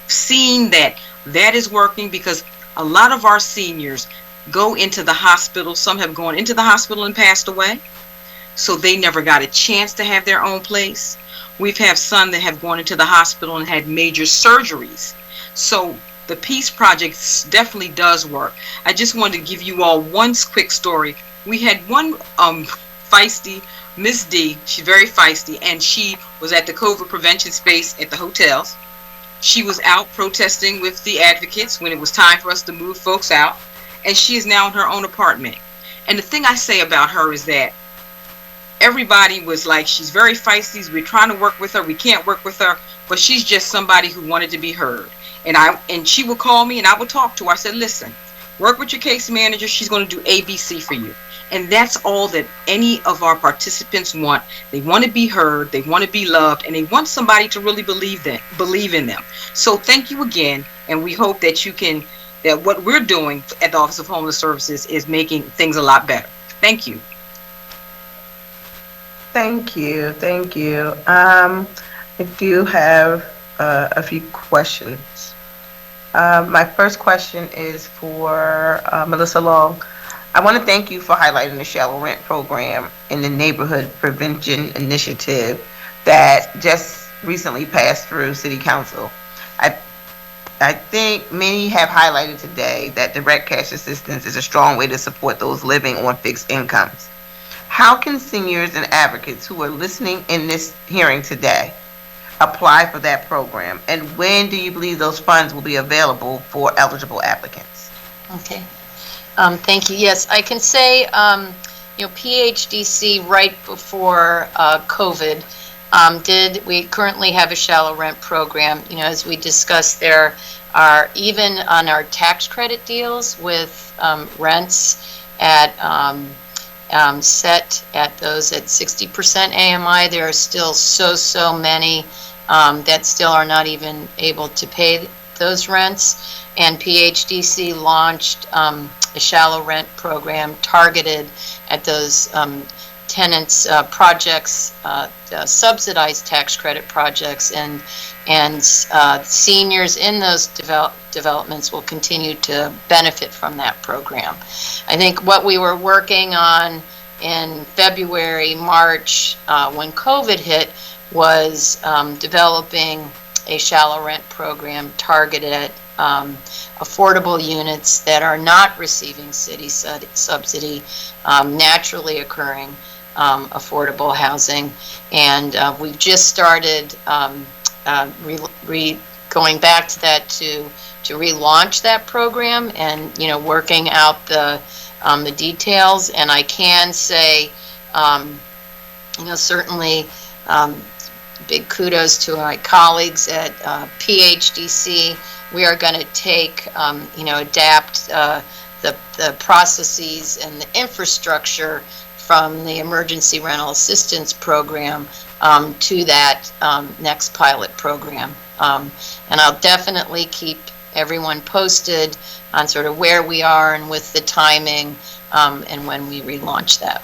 seen that is working, because a lot of our seniors go into the hospital. Some have gone into the hospital and passed away, so they never got a chance to have their own place. We've had some that have gone into the hospital and had major surgeries. So the Peace Project definitely does work. I just wanted to give you all one quick story. We had one feisty Miss D. She's very feisty, and she was at the COVID prevention space at the hotels. She was out protesting with the advocates when it was time for us to move folks out, and she is now in her own apartment. And the thing I say about her is that everybody was like, she's very feisty, we're trying to work with her, we can't work with her, but she's just somebody who wanted to be heard. And she would call me and I would talk to her. I said, listen, work with your case manager, she's going to do ABC for you. And that's all that any of our participants want. They want to be heard, they want to be loved, and they want somebody to really believe in them. So thank you again, and we hope that that what we're doing at the Office of Homeless Services is making things a lot better. Thank you. Thank you. Thank you. I do have a few questions. My first question is for Melissa Long. I want to thank you for highlighting the shallow rent program in the Neighborhood Prevention Initiative that just recently passed through City Council. I think many have highlighted today that direct cash assistance is a strong way to support those living on fixed incomes. How can seniors and advocates who are listening in this hearing today apply for that program? And when do you believe those funds will be available for eligible applicants? Okay. Thank you. Yes, I can say, PHDC right before COVID we currently have a shallow rent program. As we discussed, there are, even on our tax credit deals with rents at set at those at 60% AMI, there are still so many that still are not even able to pay those rents. And PHDC launched a shallow rent program targeted at those tenants projects, subsidized tax credit projects, and seniors in those developments will continue to benefit from that program. I think what we were working on in February, March, when COVID hit, was developing a shallow rent program targeted at affordable units that are not receiving city subsidy, naturally occurring affordable housing. And we've just started going back to that to relaunch that program, and working out the details. And I can say, certainly big kudos to my colleagues at PHDC. We are going to take, adapt the processes and the infrastructure from the Emergency Rental Assistance Program to that next pilot program. And I'll definitely keep everyone posted on sort of where we are and with the timing and when we relaunch that.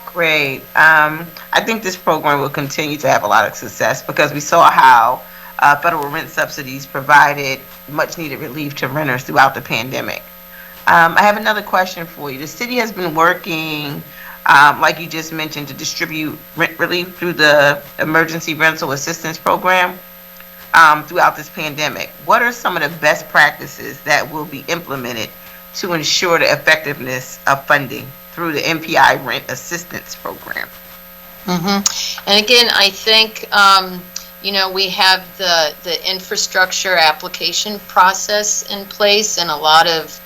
Great. I think this program will continue to have a lot of success because we saw how federal rent subsidies provided much needed relief to renters throughout the pandemic. I have another question for you. The city has been working, like you just mentioned, to distribute rent relief through the Emergency Rental Assistance Program throughout this pandemic. What are some of the best practices that will be implemented to ensure the effectiveness of funding through the MPI Rent Assistance Program? And again, I think, we have the infrastructure application process in place, and a lot of,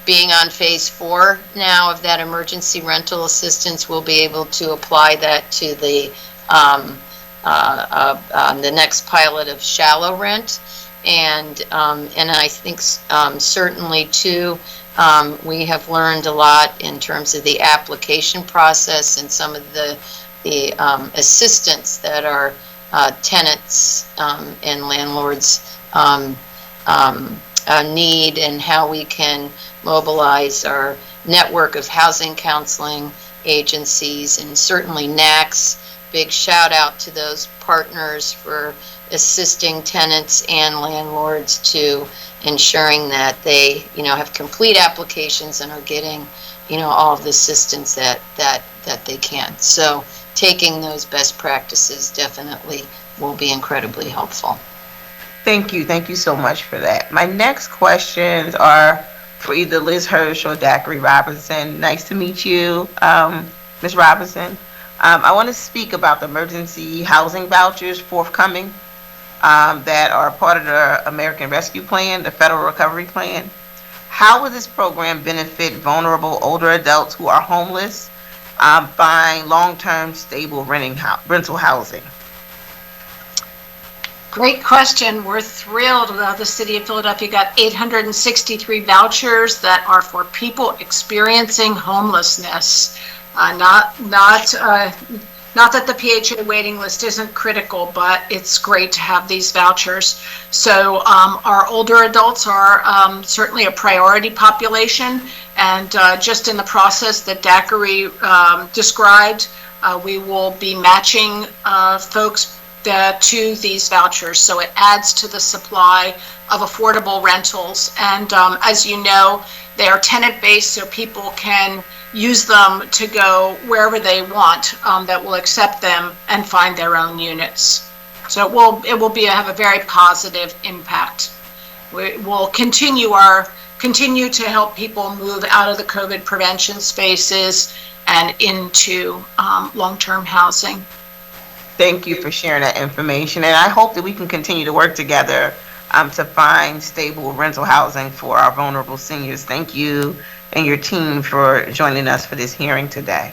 being on phase 4 now of that emergency rental assistance, we'll be able to apply that to the the next pilot of shallow rent. And I think certainly too, we have learned a lot in terms of the application process and some of the assistance that our tenants and landlords need, and how we can mobilize our network of housing counseling agencies, and certainly NACS. Big shout out to those partners for assisting tenants and landlords to ensuring that they, have complete applications and are getting, all of the assistance that they can. So taking those best practices definitely will be incredibly helpful. Thank you. Thank you so much for that. My next questions are for either Liz Hirsch or Dacre Robinson. Nice to meet you, Ms. Robinson. I want to speak about the emergency housing vouchers forthcoming that are part of the American Rescue Plan, the Federal Recovery Plan. How will this program benefit vulnerable older adults who are homeless find long-term stable rental housing? Great question. We're thrilled that the city of Philadelphia got 863 vouchers that are for people experiencing homelessness. Not that the PHA waiting list isn't critical, but it's great to have these vouchers. So our older adults are certainly a priority population, and just in the process that Dacre described, we will be matching folks to these vouchers. So it adds to the supply of affordable rentals. And as you know, they are tenant-based, so people can use them to go wherever they want that will accept them and find their own units. So it will have a very positive impact. We will continue to help people move out of the COVID prevention spaces and into long-term housing. Thank you for sharing that information, and I hope that we can continue to work together to find stable rental housing for our vulnerable seniors. Thank you and your team for joining us for this hearing today.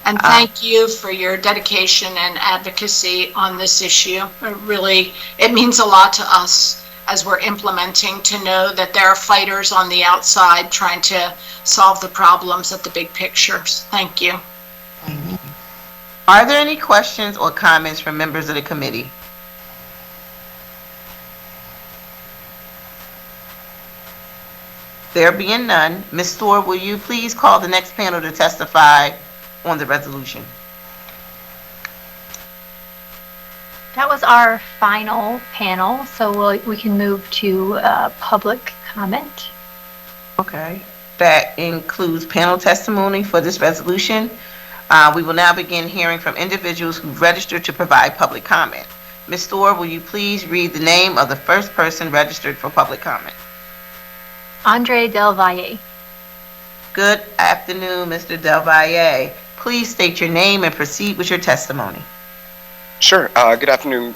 And thank you for your dedication and advocacy on this issue. It means a lot to us as we're implementing, to know that there are fighters on the outside trying to solve the problems at the big pictures. Thank you. Are there any questions or comments from members of the committee? There being none, Ms. Stewart, will you please call the next panel to testify on the resolution? That was our final panel, so we can move to public comment. Okay, that includes panel testimony for this resolution. We will now begin hearing from individuals who've registered to provide public comment. Ms. Stewart, will you please read the name of the first person registered for public comment? Andre Del Valle. Good afternoon, Mr. Del Valle. Please state your name and proceed with your testimony. Sure. Good afternoon,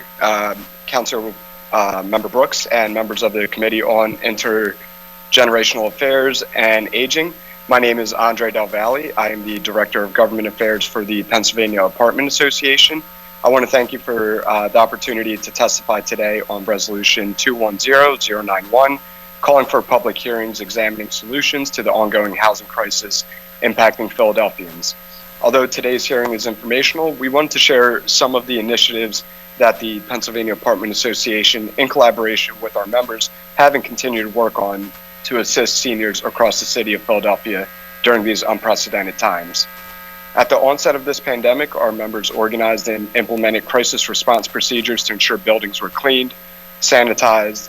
Council Member Brooks and members of the Committee on Intergenerational Affairs and Aging. My name is Andre Del Valle. I am the Director of Government Affairs for the Pennsylvania Apartment Association. I want to thank you for the opportunity to testify today on Resolution 210091, calling for public hearings examining solutions to the ongoing housing crisis impacting Philadelphians. Although today's hearing is informational, we want to share some of the initiatives that the Pennsylvania Apartment Association, in collaboration with our members, have and continue to work on to assist seniors across the city of Philadelphia during these unprecedented times. At the onset of this pandemic, our members organized and implemented crisis response procedures to ensure buildings were cleaned, sanitized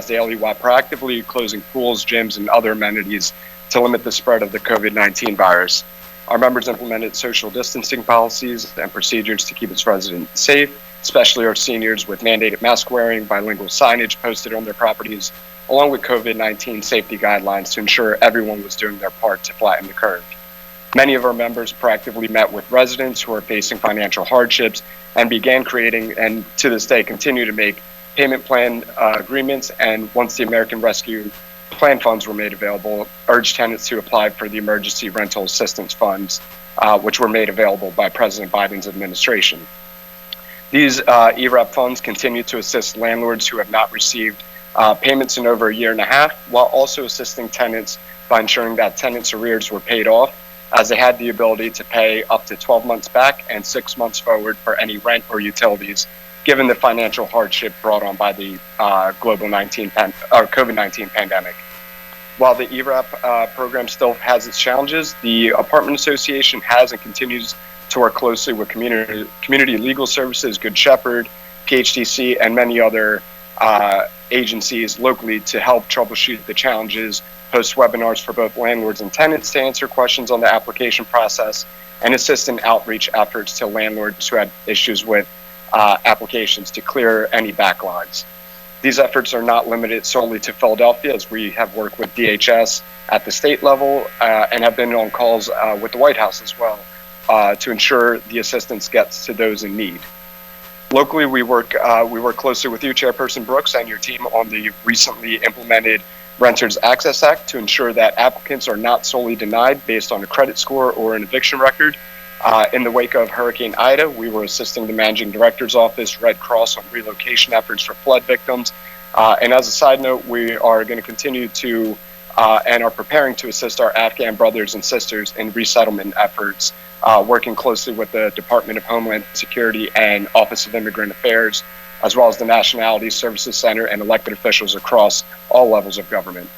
daily while proactively closing pools, gyms, and other amenities to limit the spread of the COVID-19 virus. Our members implemented social distancing policies and procedures to keep its residents safe, especially our seniors, with mandated mask wearing, bilingual signage posted on their properties, along with COVID-19 safety guidelines to ensure everyone was doing their part to flatten the curve. Many of our members proactively met with residents who are facing financial hardships and began creating, and to this day continue to make, payment plan agreements, and once the American Rescue Plan funds were made available, urged tenants to apply for the emergency rental assistance funds, which were made available by President Biden's administration. These ERAP funds continue to assist landlords who have not received payments in over a year and a half, while also assisting tenants by ensuring that tenants' arrears were paid off, as they had the ability to pay up to 12 months back and 6 months forward for any rent or utilities, given the financial hardship brought on by the COVID-19 pandemic. While the ERAP program still has its challenges, the Apartment Association has and continues to work closely with community legal services, Good Shepherd, PHTC, and many other agencies locally to help troubleshoot the challenges, host webinars for both landlords and tenants to answer questions on the application process, and assist in outreach efforts to landlords who had issues with applications to clear any backlogs. These efforts are not limited solely to Philadelphia, as we have worked with DHS at the state level and have been on calls with the White House as well to ensure the assistance gets to those in need. Locally, we work closely with you, Chairperson Brooks, and your team on the recently implemented Renters Access Act to ensure that applicants are not solely denied based on a credit score or an eviction record. In the wake of Hurricane Ida, we were assisting the Managing Director's Office, Red Cross, on relocation efforts for flood victims. And as a side note, we are going to continue to and are preparing to assist our Afghan brothers and sisters in resettlement efforts, working closely with the Department of Homeland Security and Office of Immigrant Affairs, as well as the Nationality Services Center and elected officials across all levels of government.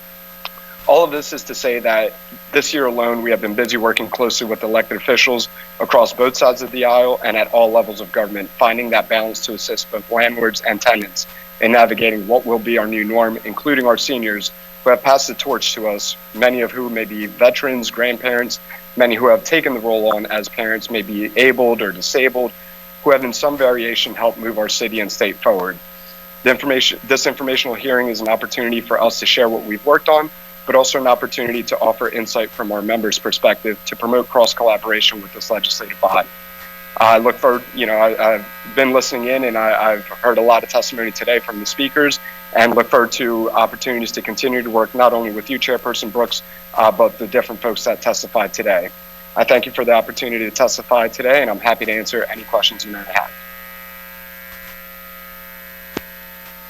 All of this is to say that this year alone, we have been busy working closely with elected officials across both sides of the aisle and at all levels of government, finding that balance to assist both landlords and tenants in navigating what will be our new norm, including our seniors who have passed the torch to us, many of whom may be veterans, grandparents, many who have taken the role on as parents, may be abled or disabled, who have in some variation helped move our city and state forward. This informational hearing is an opportunity for us to share what we've worked on, but also an opportunity to offer insight from our members' perspective to promote cross-collaboration with this legislative body. I look forward, I've been listening in and I've heard a lot of testimony today from the speakers, and look forward to opportunities to continue to work not only with you, Chairperson Brooks, but the different folks that testified today. I thank you for the opportunity to testify today, and I'm happy to answer any questions you may have.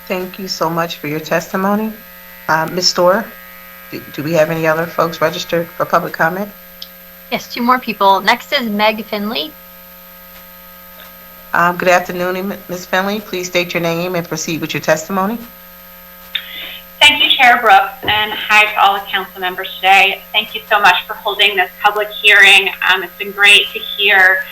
Thank you so much for your testimony. Ms. Storr, do we have any other folks registered for public comment? Yes, 2 more people. Next is Meg Finley. Good afternoon, Ms. Finley. Please state your name and proceed with your testimony. Thank you, Chair Brooks, and hi to all the council members today. Thank you so much for holding this public hearing. It's been great to hear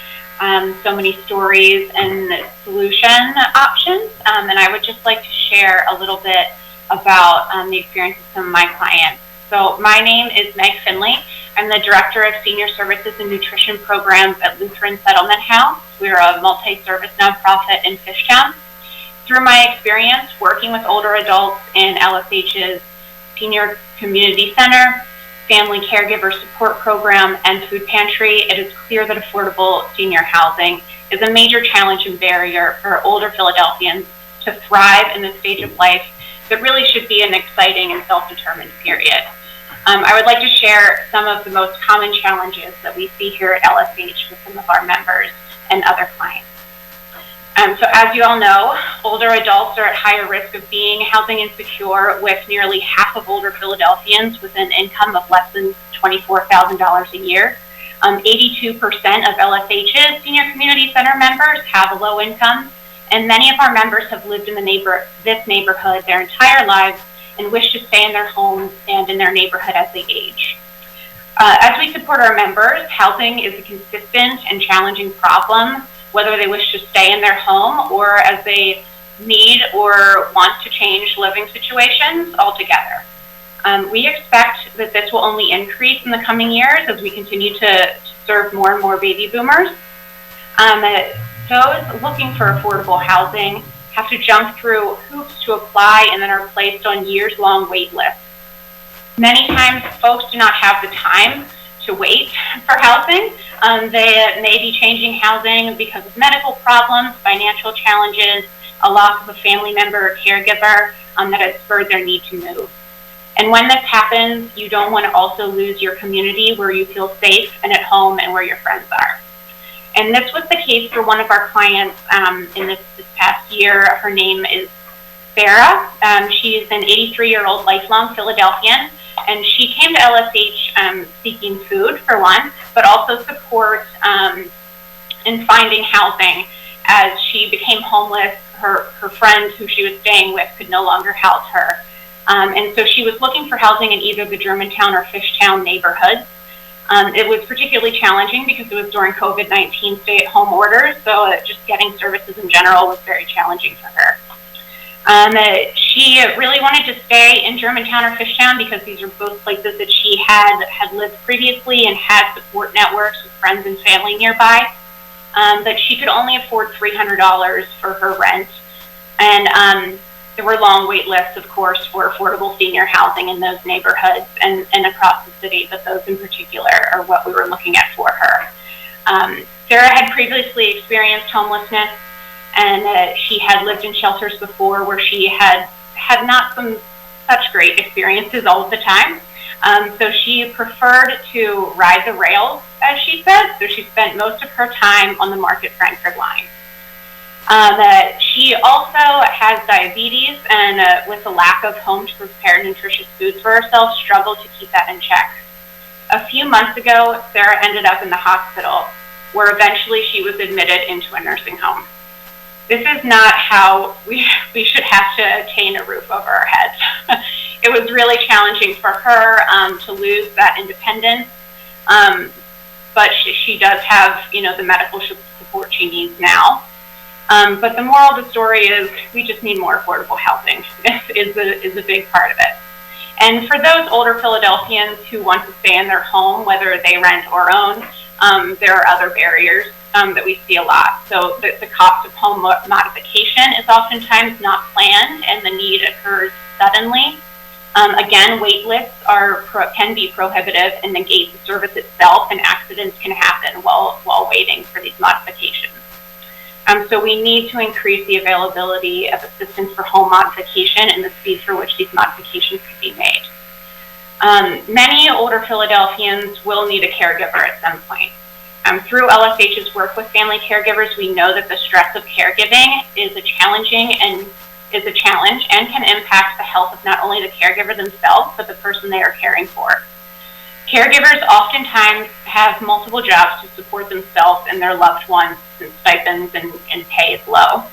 so many stories and solution options, and I would just like to share a little bit about the experiences of some of my clients. So my name is Meg Finley. I'm the Director of Senior Services and Nutrition Programs at Lutheran Settlement House. We're a multi-service nonprofit in Fishtown. Through my experience working with older adults in LSH's Senior Community Center, Family Caregiver Support Program, and Food Pantry, it is clear that affordable senior housing is a major challenge and barrier for older Philadelphians to thrive in this stage of life that really should be an exciting and self-determined period. I would like to share some of the most common challenges that we see here at LSH with some of our members and other clients. So as you all know, older adults are at higher risk of being housing insecure, with nearly half of older Philadelphians with an income of less than $24,000 a year. 82% of LSH's Senior Community Center members have a low income, and many of our members have lived in this neighborhood their entire lives and wish to stay in their homes and in their neighborhood as they age. As we support our members, housing is a consistent and challenging problem, whether they wish to stay in their home or as they need or want to change living situations altogether. We expect that this will only increase in the coming years as we continue to serve more and more baby boomers. Those looking for affordable housing have to jump through hoops to apply and then are placed on years-long wait lists. Many times, folks do not have the time to wait for housing. They may be changing housing because of medical problems, financial challenges, a loss of a family member or caregiver that has spurred their need to move. And when this happens, you don't want to also lose your community where you feel safe and at home and where your friends are. And this was the case for one of our clients in this past year. Her name is Sarah. She's an 83-year-old lifelong Philadelphian, and she came to LSH seeking food, for one, but also support in finding housing as she became homeless. Her friend who she was staying with could no longer house her. And so she was looking for housing in either the Germantown or Fishtown neighborhoods. It was particularly challenging because it was during COVID-19 stay-at-home orders, so just getting services in general was very challenging for her. She really wanted to stay in Germantown or Fishtown because these are both places that she had lived previously and had support networks with friends and family nearby. But she could only afford $300 for her rent. And there were long wait lists, of course, for affordable senior housing in those neighborhoods and across the city, but those in particular are what we were looking at for her. Sarah had previously experienced homelessness, and she had lived in shelters before where she had not some such great experiences all of the time. So she preferred to ride the rails, as she said, so she spent most of her time on the Market Frankford line. She also has diabetes, and with the lack of home-prepared nutritious foods for herself, struggled to keep that in check. A few months ago, Sarah ended up in the hospital, where eventually she was admitted into a nursing home. This is not how we should have to attain a roof over our heads. It was really challenging for her to lose that independence, but she does have, the medical support she needs now. But the moral of the story is we just need more affordable housing. This is a big part of it. And for those older Philadelphians who want to stay in their home, whether they rent or own, there are other barriers that we see a lot. So the cost of home modification is oftentimes not planned, and the need occurs suddenly. Again, wait lists can be prohibitive and negate the service itself, and accidents can happen while waiting for these modifications. So we need to increase the availability of assistance for home modification and the speed for which these modifications could be made. Many older Philadelphians will need a caregiver at some point. Through LSH's work with family caregivers, we know that the stress of caregiving is a challenge and can impact the health of not only the caregiver themselves, but the person they are caring for. Caregivers oftentimes have multiple jobs to support themselves and their loved ones, since stipends and pay is low.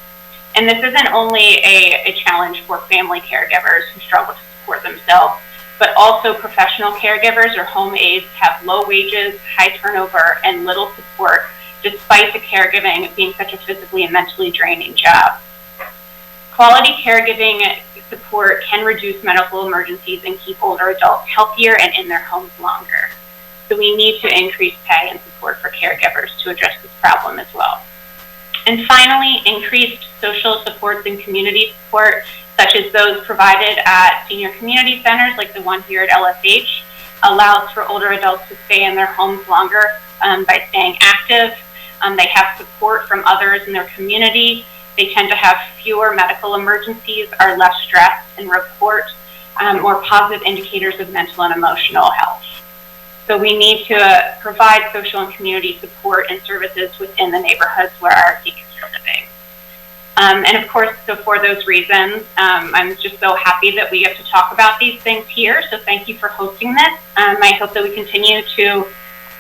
And this isn't only a challenge for family caregivers who struggle to support themselves, but also professional caregivers or home aides have low wages, high turnover, and little support, despite the caregiving being such a physically and mentally draining job. Quality caregiving support can reduce medical emergencies and keep older adults healthier and in their homes longer. So we need to increase pay and support for caregivers to address this problem as well. And finally, increased social supports and community support, such as those provided at senior community centers like the one here at LSH, allows for older adults to stay in their homes longer by staying active. They have support from others in their community. They tend to have fewer medical emergencies, are less stressed, and report more positive indicators of mental and emotional health. So we need to provide social and community support and services within the neighborhoods where our seniors are living. And of course, so for those reasons, I'm just so happy that we get to talk about these things here. So thank you for hosting this. I hope that we continue to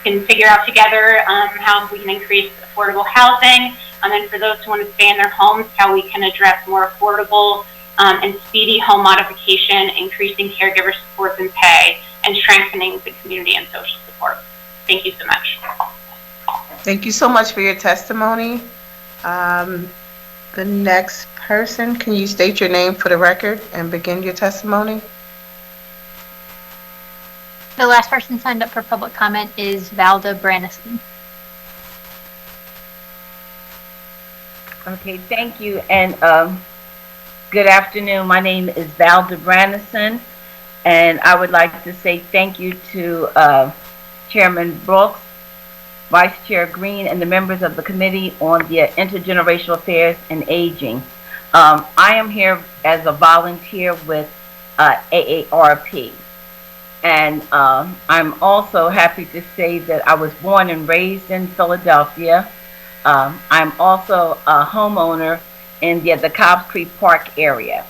figure out together how we can increase affordable housing. And for those who want to stay in their homes, how we can address more affordable and speedy home modification, increasing caregiver supports and pay, and strengthening the community and social support. Thank you so much. Thank you so much for your testimony. The next person, can you state your name for the record and begin your testimony? The last person signed up for public comment is Valda Brannison. Okay, thank you, and good afternoon. My name is Valda Brannison, and I would like to say thank you to Chairman Brooks, Vice Chair Green, and the members of the Committee on the Intergenerational Affairs and Aging. I am here as a volunteer with AARP, and I'm also happy to say that I was born and raised in Philadelphia. I'm also a homeowner in the Cobbs Creek Park area,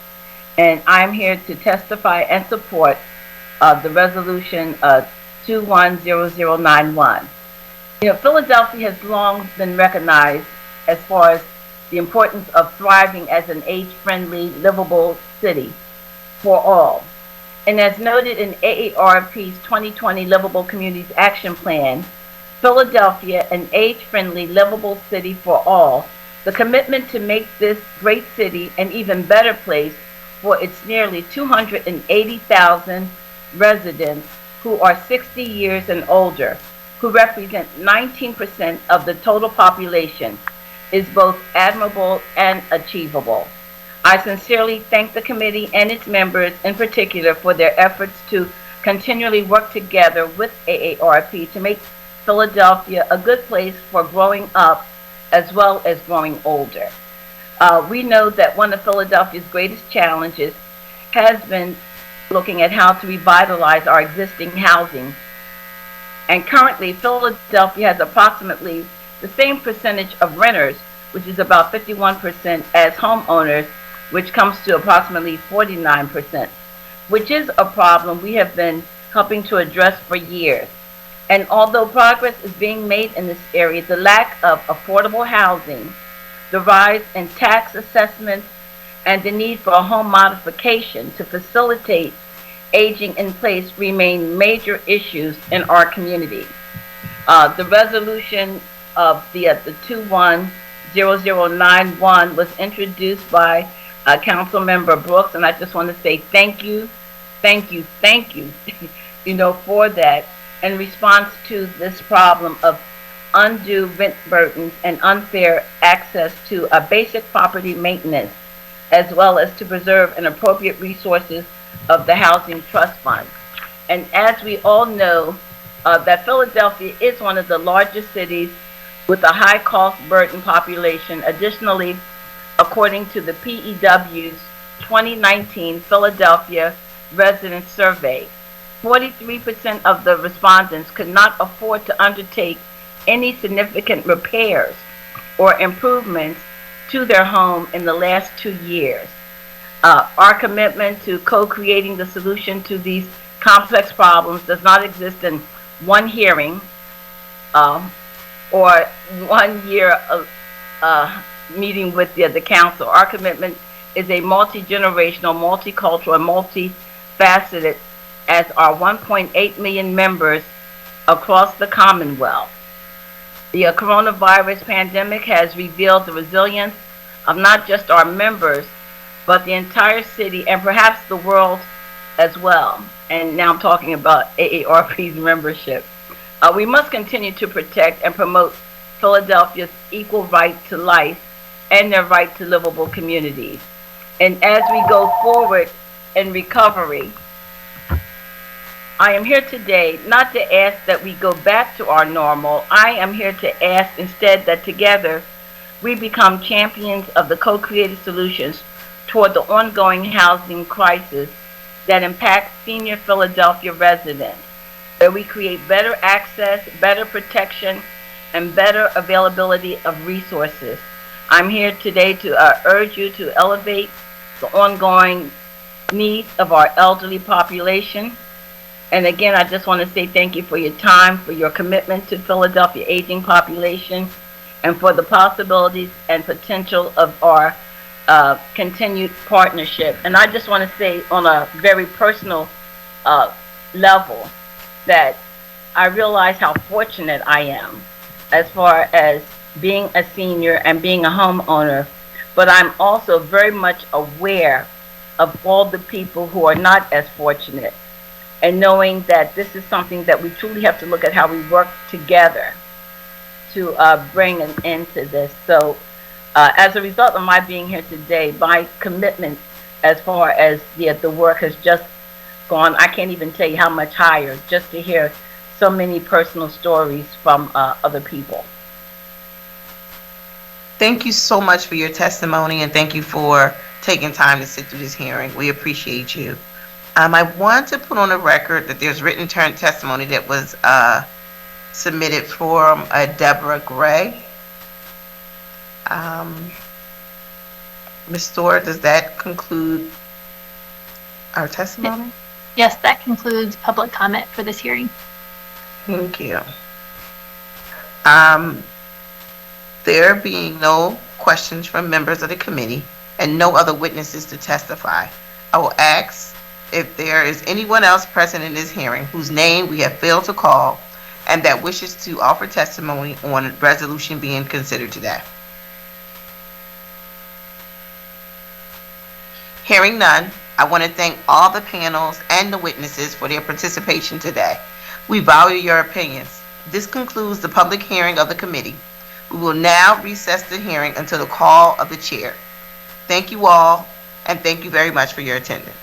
and I'm here to testify and support the resolution 210091. Philadelphia has long been recognized as far as the importance of thriving as an age-friendly, livable city for all. And as noted in AARP's 2020 Livable Communities Action Plan, Philadelphia, an age-friendly, livable city for all, the commitment to make this great city an even better place for its nearly 280,000 residents who are 60 years and older, who represent 19% of the total population, is both admirable and achievable. I sincerely thank the committee and its members in particular for their efforts to continually work together with AARP to make Philadelphia a good place for growing up as well as growing older. We know that one of Philadelphia's greatest challenges has been looking at how to revitalize our existing housing. And currently, Philadelphia has approximately the same percentage of renters, which is about 51%, as homeowners, which comes to approximately 49%, which is a problem we have been helping to address for years. And although progress is being made in this area, the lack of affordable housing, the rise in tax assessments, and the need for a home modification to facilitate aging in place remain major issues in our community. The resolution of the 210091 was introduced by Council Member Brooks, and I just want to say thank you, for that, in response to this problem of undue rent burdens and unfair access to basic property maintenance, as well as to preserve and appropriate resources of the Housing Trust Fund. And as we all know, that Philadelphia is one of the largest cities with a high cost burden population. Additionally, according to the PEW's 2019 Philadelphia Resident Survey, 43% of the respondents could not afford to undertake any significant repairs or improvements to their home in the last 2 years. Our commitment to co-creating the solution to these complex problems does not exist in one hearing or 1 year meeting with the council. Our commitment is a multi-generational, multicultural, and multifaceted as our 1.8 million members across the Commonwealth. The coronavirus pandemic has revealed the resilience of not just our members, but the entire city and perhaps the world as well. And now I'm talking about AARP's membership. We must continue to protect and promote Philadelphia's equal right to life and their right to livable communities. And as we go forward in recovery, I am here today not to ask that we go back to our normal. I am here to ask instead that together we become champions of the co-created solutions toward the ongoing housing crisis that impacts senior Philadelphia residents, where we create better access, better protection, and better availability of resources. I'm here today to urge you to elevate the ongoing needs of our elderly population. And again, I just want to say thank you for your time, for your commitment to Philadelphia aging population, and for the possibilities and potential of our continued partnership. And I just want to say on a very personal level that I realize how fortunate I am as far as being a senior and being a homeowner, but I'm also very much aware of all the people who are not as fortunate, and knowing that this is something that we truly have to look at how we work together to bring an end to this. So as a result of my being here today, my commitment as far as the work has just gone, I can't even tell you how much higher, just to hear so many personal stories from other people. Thank you so much for your testimony, and thank you for taking time to sit through this hearing. We appreciate you. I want to put on the record that there's written testimony that was submitted from Deborah Gray. Ms. Storr, does that conclude our testimony? Yes, that concludes public comment for this hearing. Thank you. There being no questions from members of the committee and no other witnesses to testify, I will ask if there is anyone else present in this hearing whose name we have failed to call and that wishes to offer testimony on a resolution being considered today. Hearing none, I want to thank all the panels and the witnesses for their participation today. We value your opinions. This concludes the public hearing of the committee. We will now recess the hearing until the call of the chair. Thank you all, and thank you very much for your attendance.